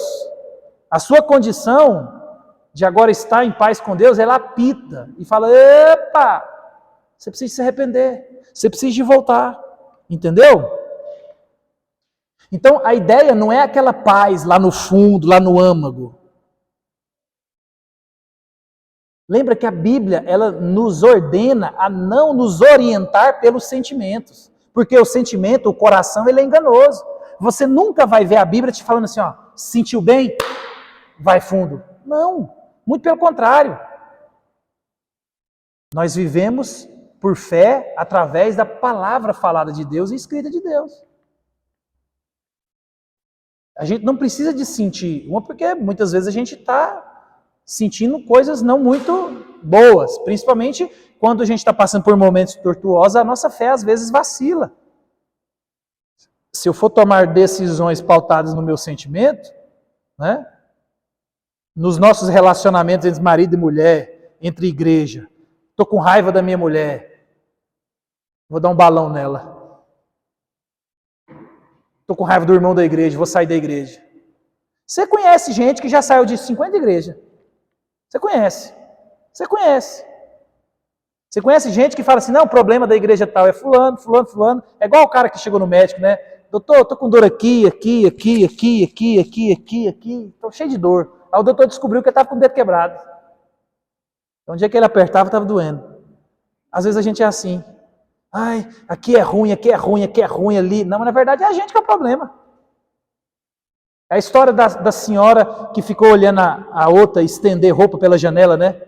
a sua condição de agora estar em paz com Deus, ela apita e fala, epa, você precisa se arrepender, você precisa de voltar, entendeu? Então a ideia não é aquela paz lá no fundo, lá no âmago. Lembra que a Bíblia, ela nos ordena a não nos orientar pelos sentimentos, porque o sentimento, o coração, ele é enganoso. Você nunca vai ver a Bíblia te falando assim, ó, sentiu bem? Vai fundo. Não, muito pelo contrário. Nós vivemos por fé através da palavra falada de Deus e escrita de Deus. A gente não precisa de sentir, porque muitas vezes a gente está sentindo coisas não muito boas, principalmente quando a gente está passando por momentos tortuosos, a nossa fé às vezes vacila. Se eu for tomar decisões pautadas no meu sentimento, né, nos nossos relacionamentos entre marido e mulher, entre igreja, estou com raiva da minha mulher, vou dar um balão nela. Estou com raiva do irmão da igreja, vou sair da igreja. Você conhece gente que já saiu de 50 igrejas. Você conhece. Você conhece. Você conhece gente que fala assim, não, o problema da igreja tal é fulano, fulano, fulano. É igual o cara que chegou no médico, né? Doutor, eu tô com dor aqui. Estou cheio de dor. Aí o doutor descobriu que ele estava com o dedo quebrado. Então, o dia que ele apertava, estava doendo. Às vezes a gente é assim. Ai, aqui é ruim, aqui é ruim, aqui é ruim, ali. Não, mas na verdade é a gente que é o problema. É a história da senhora que ficou olhando a outra estender roupa pela janela, né?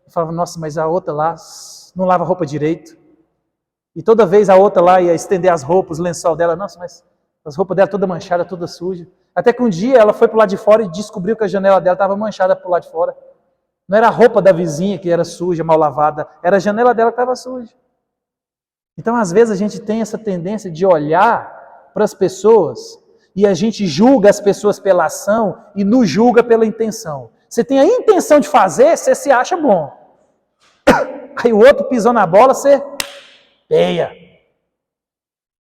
Eu falava, nossa, mas a outra lá não lava roupa direito. E toda vez a outra lá ia estender as roupas, o lençol dela, nossa, mas as roupas dela toda manchada, toda suja. Até que um dia ela foi para o lado de fora e descobriu que a janela dela estava manchada para o lado de fora. Não era a roupa da vizinha que era suja, mal lavada, era a janela dela que estava suja. Então, às vezes, a gente tem essa tendência de olhar para as pessoas e a gente julga as pessoas pela ação e nos julga pela intenção. Você tem a intenção de fazer, você se acha bom. Aí o outro pisou na bola, você peia.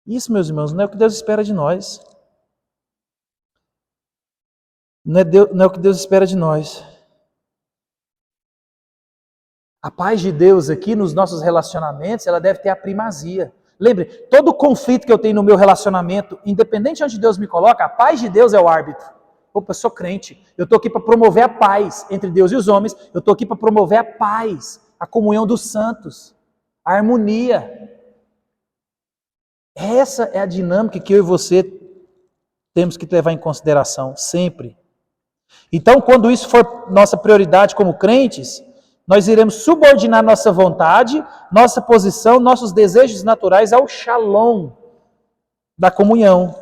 Isso, meus irmãos, não é o que Deus espera de nós. Não é o que Deus espera de nós. A paz de Deus aqui nos nossos relacionamentos, ela deve ter a primazia. Lembre, todo conflito que eu tenho no meu relacionamento, independente de onde Deus me coloca, a paz de Deus é o árbitro. Opa, eu sou crente, eu estou aqui para promover a paz entre Deus e os homens, eu estou aqui para promover a paz, a comunhão dos santos, a harmonia. Essa é a dinâmica que eu e você temos que levar em consideração, sempre. Então, quando isso for nossa prioridade como crentes, nós iremos subordinar nossa vontade, nossa posição, nossos desejos naturais ao shalom da comunhão.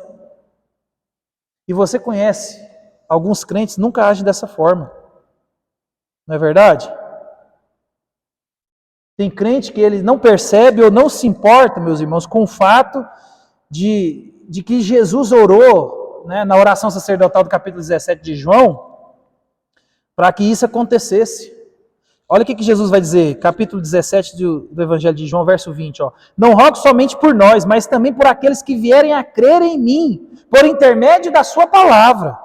E você conhece, alguns crentes nunca agem dessa forma. Não é verdade? Tem crente que ele não percebe ou não se importa, meus irmãos, com o fato de que Jesus orou, né, na oração sacerdotal do capítulo 17 de João, para que isso acontecesse. Olha o que Jesus vai dizer, capítulo 17 do Evangelho de João, verso 20. Ó. Não rogo somente por nós, mas também por aqueles que vierem a crer em mim, por intermédio da sua palavra,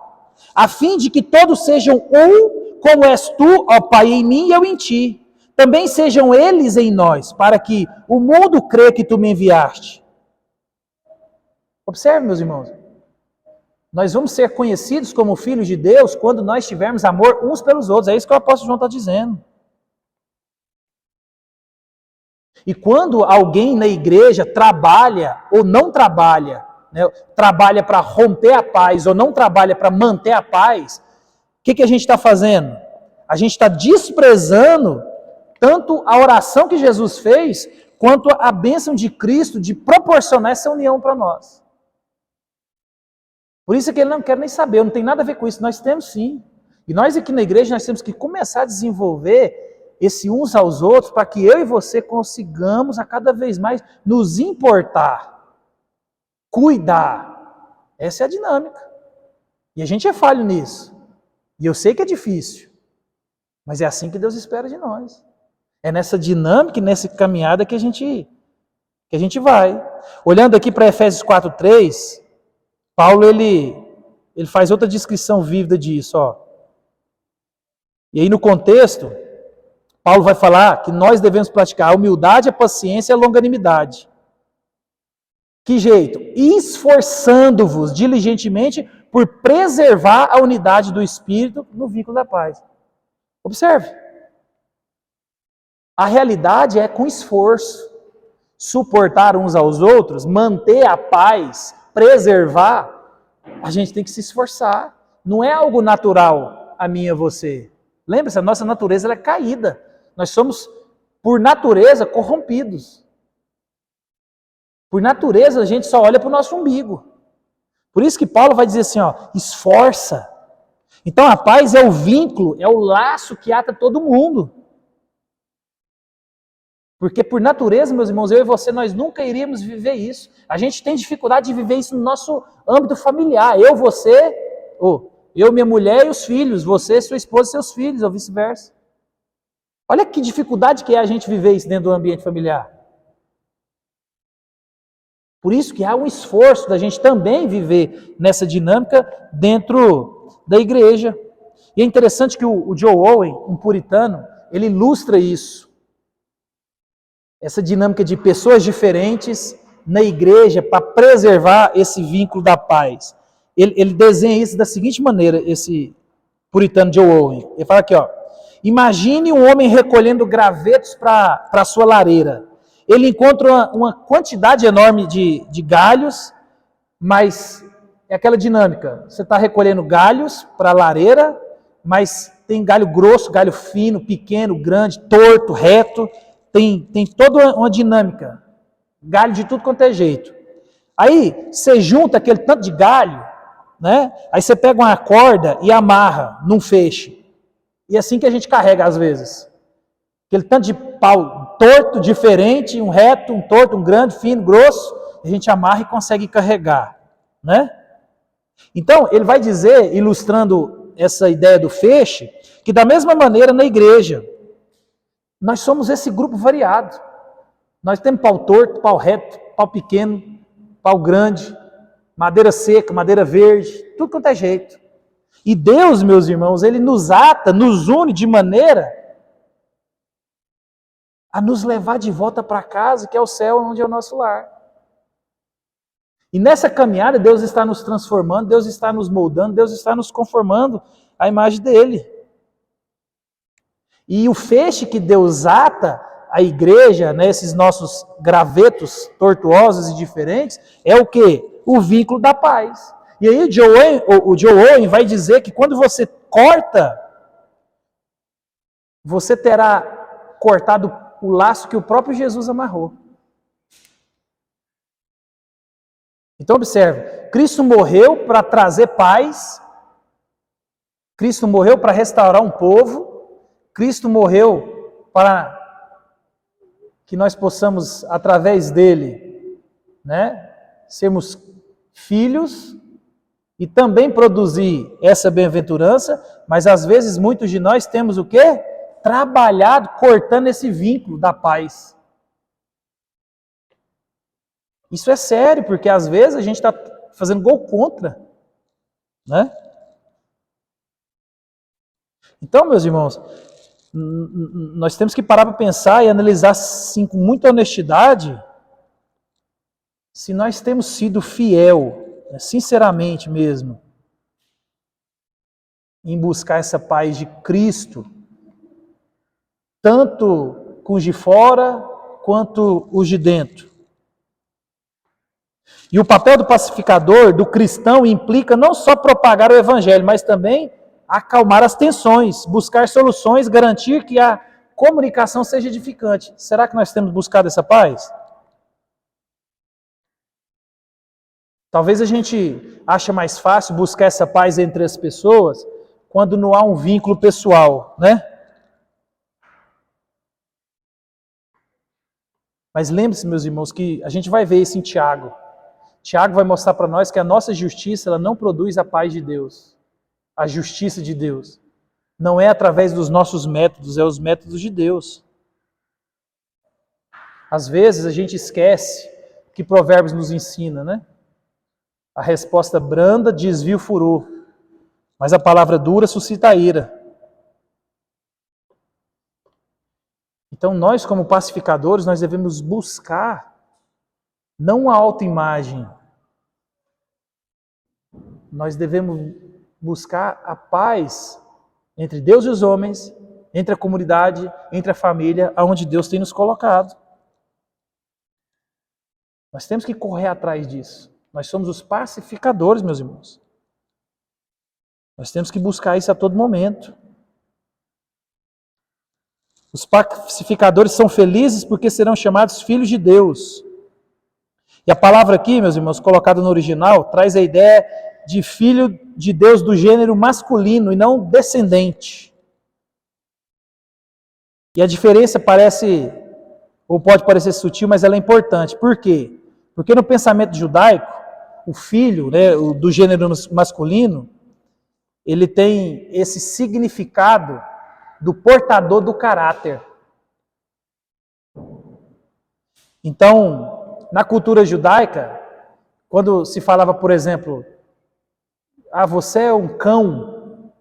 a fim de que todos sejam um, como és tu, ó Pai, em mim e eu em ti. Também sejam eles em nós, para que o mundo crê que tu me enviaste. Observe, meus irmãos. Nós vamos ser conhecidos como filhos de Deus quando nós tivermos amor uns pelos outros. É isso que o apóstolo João está dizendo. E quando alguém na igreja trabalha ou não trabalha, né, trabalha para romper a paz ou não trabalha para manter a paz, o que a gente está fazendo? A gente está desprezando tanto a oração que Jesus fez, quanto a bênção de Cristo de proporcionar essa união para nós. Por isso que ele não quer nem saber, não tem nada a ver com isso, nós temos sim. E nós aqui na igreja, nós temos que começar a desenvolver esse uns aos outros para que eu e você consigamos a cada vez mais nos importar, cuidar. Essa é a dinâmica. E a gente é falho nisso. E eu sei que é difícil, mas é assim que Deus espera de nós. É nessa dinâmica e nessa caminhada que a gente vai. Olhando aqui para Efésios 4:3, Paulo ele faz outra descrição vívida disso, ó. E aí no contexto, Paulo vai falar que nós devemos praticar a humildade, a paciência e a longanimidade. Que jeito? Esforçando-vos diligentemente por preservar a unidade do Espírito no vínculo da paz. Observe. A realidade é com esforço. Suportar uns aos outros, manter a paz, preservar, a gente tem que se esforçar. Não é algo natural a mim e a você. Lembra-se, a nossa natureza ela é caída. Nós somos, por natureza, corrompidos. Por natureza, a gente só olha para o nosso umbigo. Por isso que Paulo vai dizer assim, ó, esforça. Então a paz é o vínculo, é o laço que ata todo mundo. Porque por natureza, meus irmãos, eu e você, nós nunca iríamos viver isso. A gente tem dificuldade de viver isso no nosso âmbito familiar. Eu, você, eu, minha mulher e os filhos, você, sua esposa e seus filhos, ou vice-versa. Olha que dificuldade que é a gente viver isso dentro do ambiente familiar. Por isso que há um esforço da gente também viver nessa dinâmica dentro da igreja. E é interessante que o Joe Owen, um puritano, ele ilustra isso. Essa dinâmica de pessoas diferentes na igreja para preservar esse vínculo da paz. Ele desenha isso da seguinte maneira, esse puritano Joe Owen. Ele fala aqui, ó, imagine um homem recolhendo gravetos para a sua lareira. Ele encontra uma quantidade enorme de galhos, mas é aquela dinâmica. Você está recolhendo galhos para a lareira, mas tem galho grosso, galho fino, pequeno, grande, torto, reto. Tem toda uma dinâmica. Galho de tudo quanto é jeito. Aí você junta aquele tanto de galho, né? Aí você pega uma corda e amarra num feixe. E é assim que a gente carrega às vezes. Aquele tanto de pau torto, diferente, um reto, um torto, um grande, fino, grosso, a gente amarra e consegue carregar, né? Então, ele vai dizer, ilustrando essa ideia do feixe, que da mesma maneira na igreja, nós somos esse grupo variado. Nós temos pau torto, pau reto, pau pequeno, pau grande, madeira seca, madeira verde, tudo quanto é jeito. E Deus, meus irmãos, Ele nos ata, nos une de maneira a nos levar de volta para casa, que é o céu, onde é o nosso lar. E nessa caminhada, Deus está nos transformando, Deus está nos moldando, Deus está nos conformando à imagem dEle. E o feixe que Deus ata a igreja, né, esses nossos gravetos tortuosos e diferentes, é o quê? O vínculo da paz. E aí o Joe Owen vai dizer que quando você corta, você terá cortado o laço que o próprio Jesus amarrou. Então observe, Cristo morreu para trazer paz, Cristo morreu para restaurar um povo, Cristo morreu para que nós possamos, através dele, né, sermos filhos e também produzir essa bem-aventurança, mas às vezes muitos de nós temos o quê? Trabalhado, cortando esse vínculo da paz. Isso é sério, porque às vezes a gente está fazendo gol contra, né? Então, meus irmãos, nós temos que parar para pensar e analisar sim, com muita honestidade se nós temos sido fiel, sinceramente mesmo, em buscar essa paz de Cristo, tanto com os de fora quanto os de dentro. E o papel do pacificador, do cristão, implica não só propagar o evangelho, mas também acalmar as tensões, buscar soluções, garantir que a comunicação seja edificante. Será que nós temos buscado essa paz? Talvez a gente ache mais fácil buscar essa paz entre as pessoas quando não há um vínculo pessoal, né? Mas lembre-se, meus irmãos, que a gente vai ver isso em Tiago. Tiago vai mostrar para nós que a nossa justiça ela não produz a paz de Deus, a justiça de Deus. Não é através dos nossos métodos, é os métodos de Deus. Às vezes a gente esquece que Provérbios nos ensina, né? A resposta branda desvia o furor, mas a palavra dura suscita a ira. Então nós, como pacificadores, nós devemos buscar não a autoimagem, nós devemos buscar a paz entre Deus e os homens, entre a comunidade, entre a família, aonde Deus tem nos colocado. Nós temos que correr atrás disso. Nós somos os pacificadores, meus irmãos. Nós temos que buscar isso a todo momento. Os pacificadores são felizes porque serão chamados filhos de Deus. E a palavra aqui, meus irmãos, colocada no original, traz a ideia de filho de Deus do gênero masculino e não descendente. E a diferença parece, ou pode parecer sutil, mas ela é importante. Por quê? Porque no pensamento judaico, o filho, né, do gênero masculino, ele tem esse significado do portador do caráter. Então, na cultura judaica, quando se falava, por exemplo, você é um cão,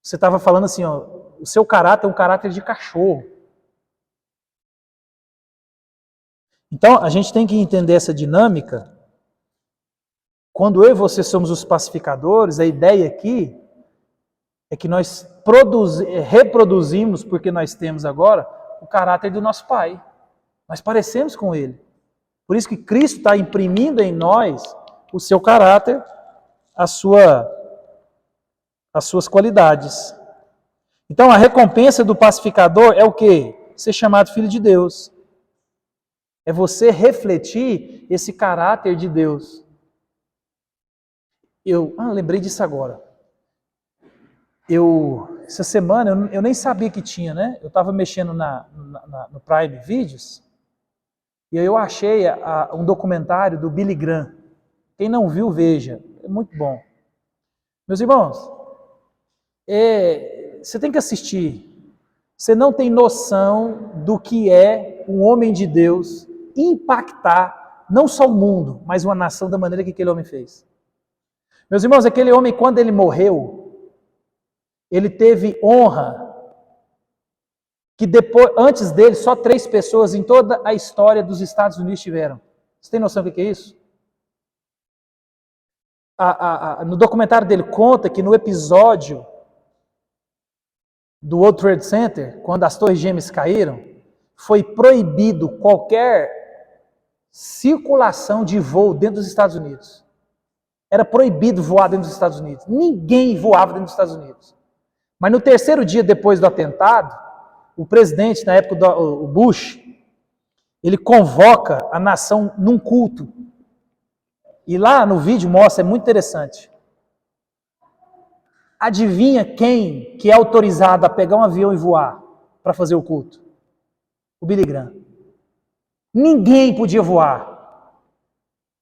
você estava falando assim, ó, o seu caráter é um caráter de cachorro. Então, a gente tem que entender essa dinâmica. Quando eu e você somos os pacificadores, a ideia aqui é que nós reproduzimos, porque nós temos agora, o caráter do nosso Pai. Nós parecemos com Ele. Por isso que Cristo está imprimindo em nós o seu caráter, as suas qualidades. Então, a recompensa do pacificador é o quê? Ser chamado filho de Deus. É você refletir esse caráter de Deus. Lembrei disso agora. Essa semana, eu nem sabia que tinha, né? Eu estava mexendo no Prime Videos e aí eu achei um documentário do Billy Graham. Quem não viu, veja. É muito bom. Meus irmãos, você tem que assistir. Você não tem noção do que é um homem de Deus impactar não só o mundo, mas uma nação da maneira que aquele homem fez. Meus irmãos, aquele homem, quando ele morreu, ele teve honra que antes dele, só 3 pessoas em toda a história dos Estados Unidos tiveram. Você tem noção do que é isso? No documentário dele conta que no episódio do World Trade Center, quando as torres gêmeas caíram, foi proibido qualquer circulação de voo dentro dos Estados Unidos. Era proibido voar dentro dos Estados Unidos. Ninguém voava dentro dos Estados Unidos. Mas no terceiro dia depois do atentado, o presidente, na época o Bush, ele convoca a nação num culto. E lá no vídeo mostra, é muito interessante. Adivinha quem que é autorizado a pegar um avião e voar para fazer o culto? O Billy Graham. Ninguém podia voar.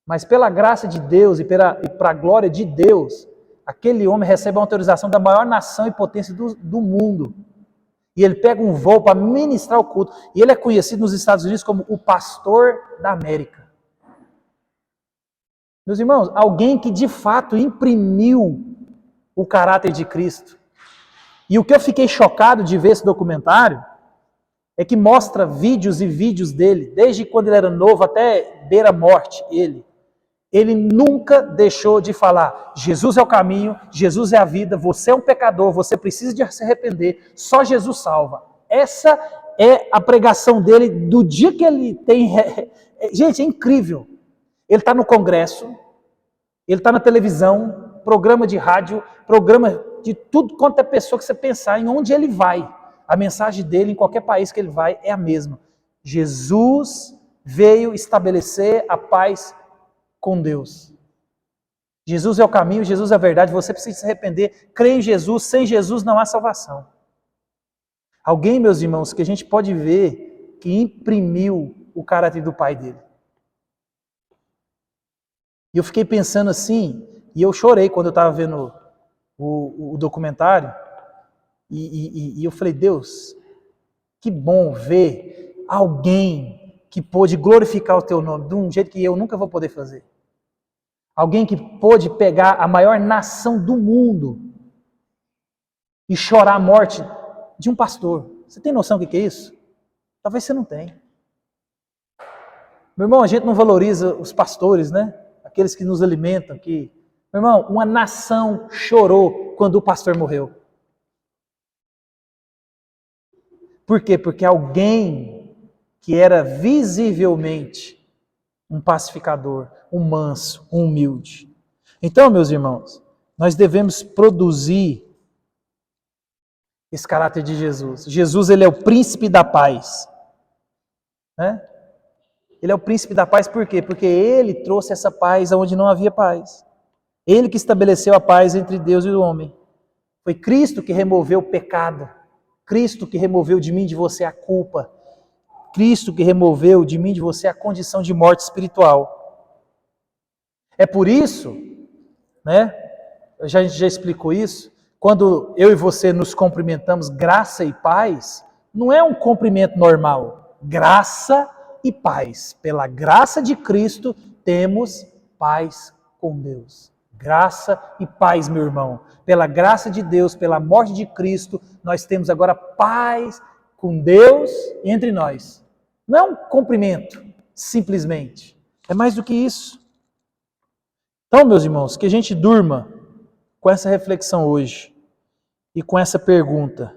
Mas pela graça de Deus e para a glória de Deus, aquele homem recebe a autorização da maior nação e potência do mundo. E ele pega um voo para ministrar o culto. E ele é conhecido nos Estados Unidos como o pastor da América. Meus irmãos, alguém que de fato imprimiu o caráter de Cristo. E o que eu fiquei chocado de ver esse documentário é que mostra vídeos e vídeos dele, desde quando ele era novo até beira-morte, ele nunca deixou de falar, Jesus é o caminho, Jesus é a vida, você é um pecador, você precisa de se arrepender, só Jesus salva. Essa é a pregação dele do dia que ele tem... Gente, é incrível. Ele está no congresso, ele está na televisão, programa de rádio, programa de tudo quanto é pessoa que você pensar, em onde ele vai. A mensagem dele, em qualquer país que ele vai, é a mesma. Jesus veio estabelecer a paz com Deus. Jesus é o caminho, Jesus é a verdade, você precisa se arrepender, crê em Jesus, sem Jesus não há salvação. Alguém, meus irmãos, que a gente pode ver que imprimiu o caráter do pai dele. E eu fiquei pensando assim, e eu chorei quando eu estava vendo o documentário, e eu falei, Deus, que bom ver alguém que pôde glorificar o teu nome de um jeito que eu nunca vou poder fazer. Alguém que pôde pegar a maior nação do mundo e chorar a morte de um pastor. Você tem noção do que é isso? Talvez você não tenha. Meu irmão, a gente não valoriza os pastores, né? Aqueles que nos alimentam. Meu irmão, uma nação chorou quando o pastor morreu. Por quê? Porque alguém que era visivelmente um pacificador, um manso, um humilde. Então, meus irmãos, nós devemos produzir esse caráter de Jesus. Jesus, ele é o príncipe da paz. Né? Ele é o príncipe da paz por quê? Porque ele trouxe essa paz onde não havia paz. Ele que estabeleceu a paz entre Deus e o homem. Foi Cristo que removeu o pecado. Cristo que removeu de mim e de você a culpa. Cristo que removeu de mim e de você a condição de morte espiritual. É por isso, né? A gente já explicou isso. Quando eu e você nos cumprimentamos graça e paz, não é um cumprimento normal. Graça e paz. Pela graça de Cristo, temos paz com Deus. Graça e paz, meu irmão. Pela graça de Deus, pela morte de Cristo, nós temos agora paz com Deus entre nós. Não é um cumprimento, simplesmente. É mais do que isso. Então, meus irmãos, que a gente durma com essa reflexão hoje e com essa pergunta.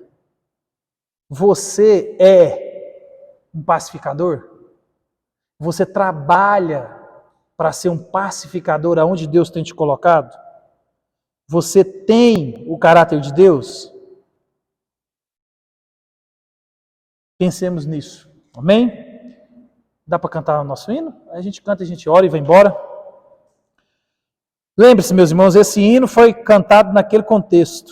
Você é um pacificador? Você trabalha para ser um pacificador aonde Deus tem te colocado? Você tem o caráter de Deus? Pensemos nisso. Amém? Dá para cantar o nosso hino? A gente canta, a gente ora e vai embora. Lembre-se, meus irmãos, esse hino foi cantado naquele contexto.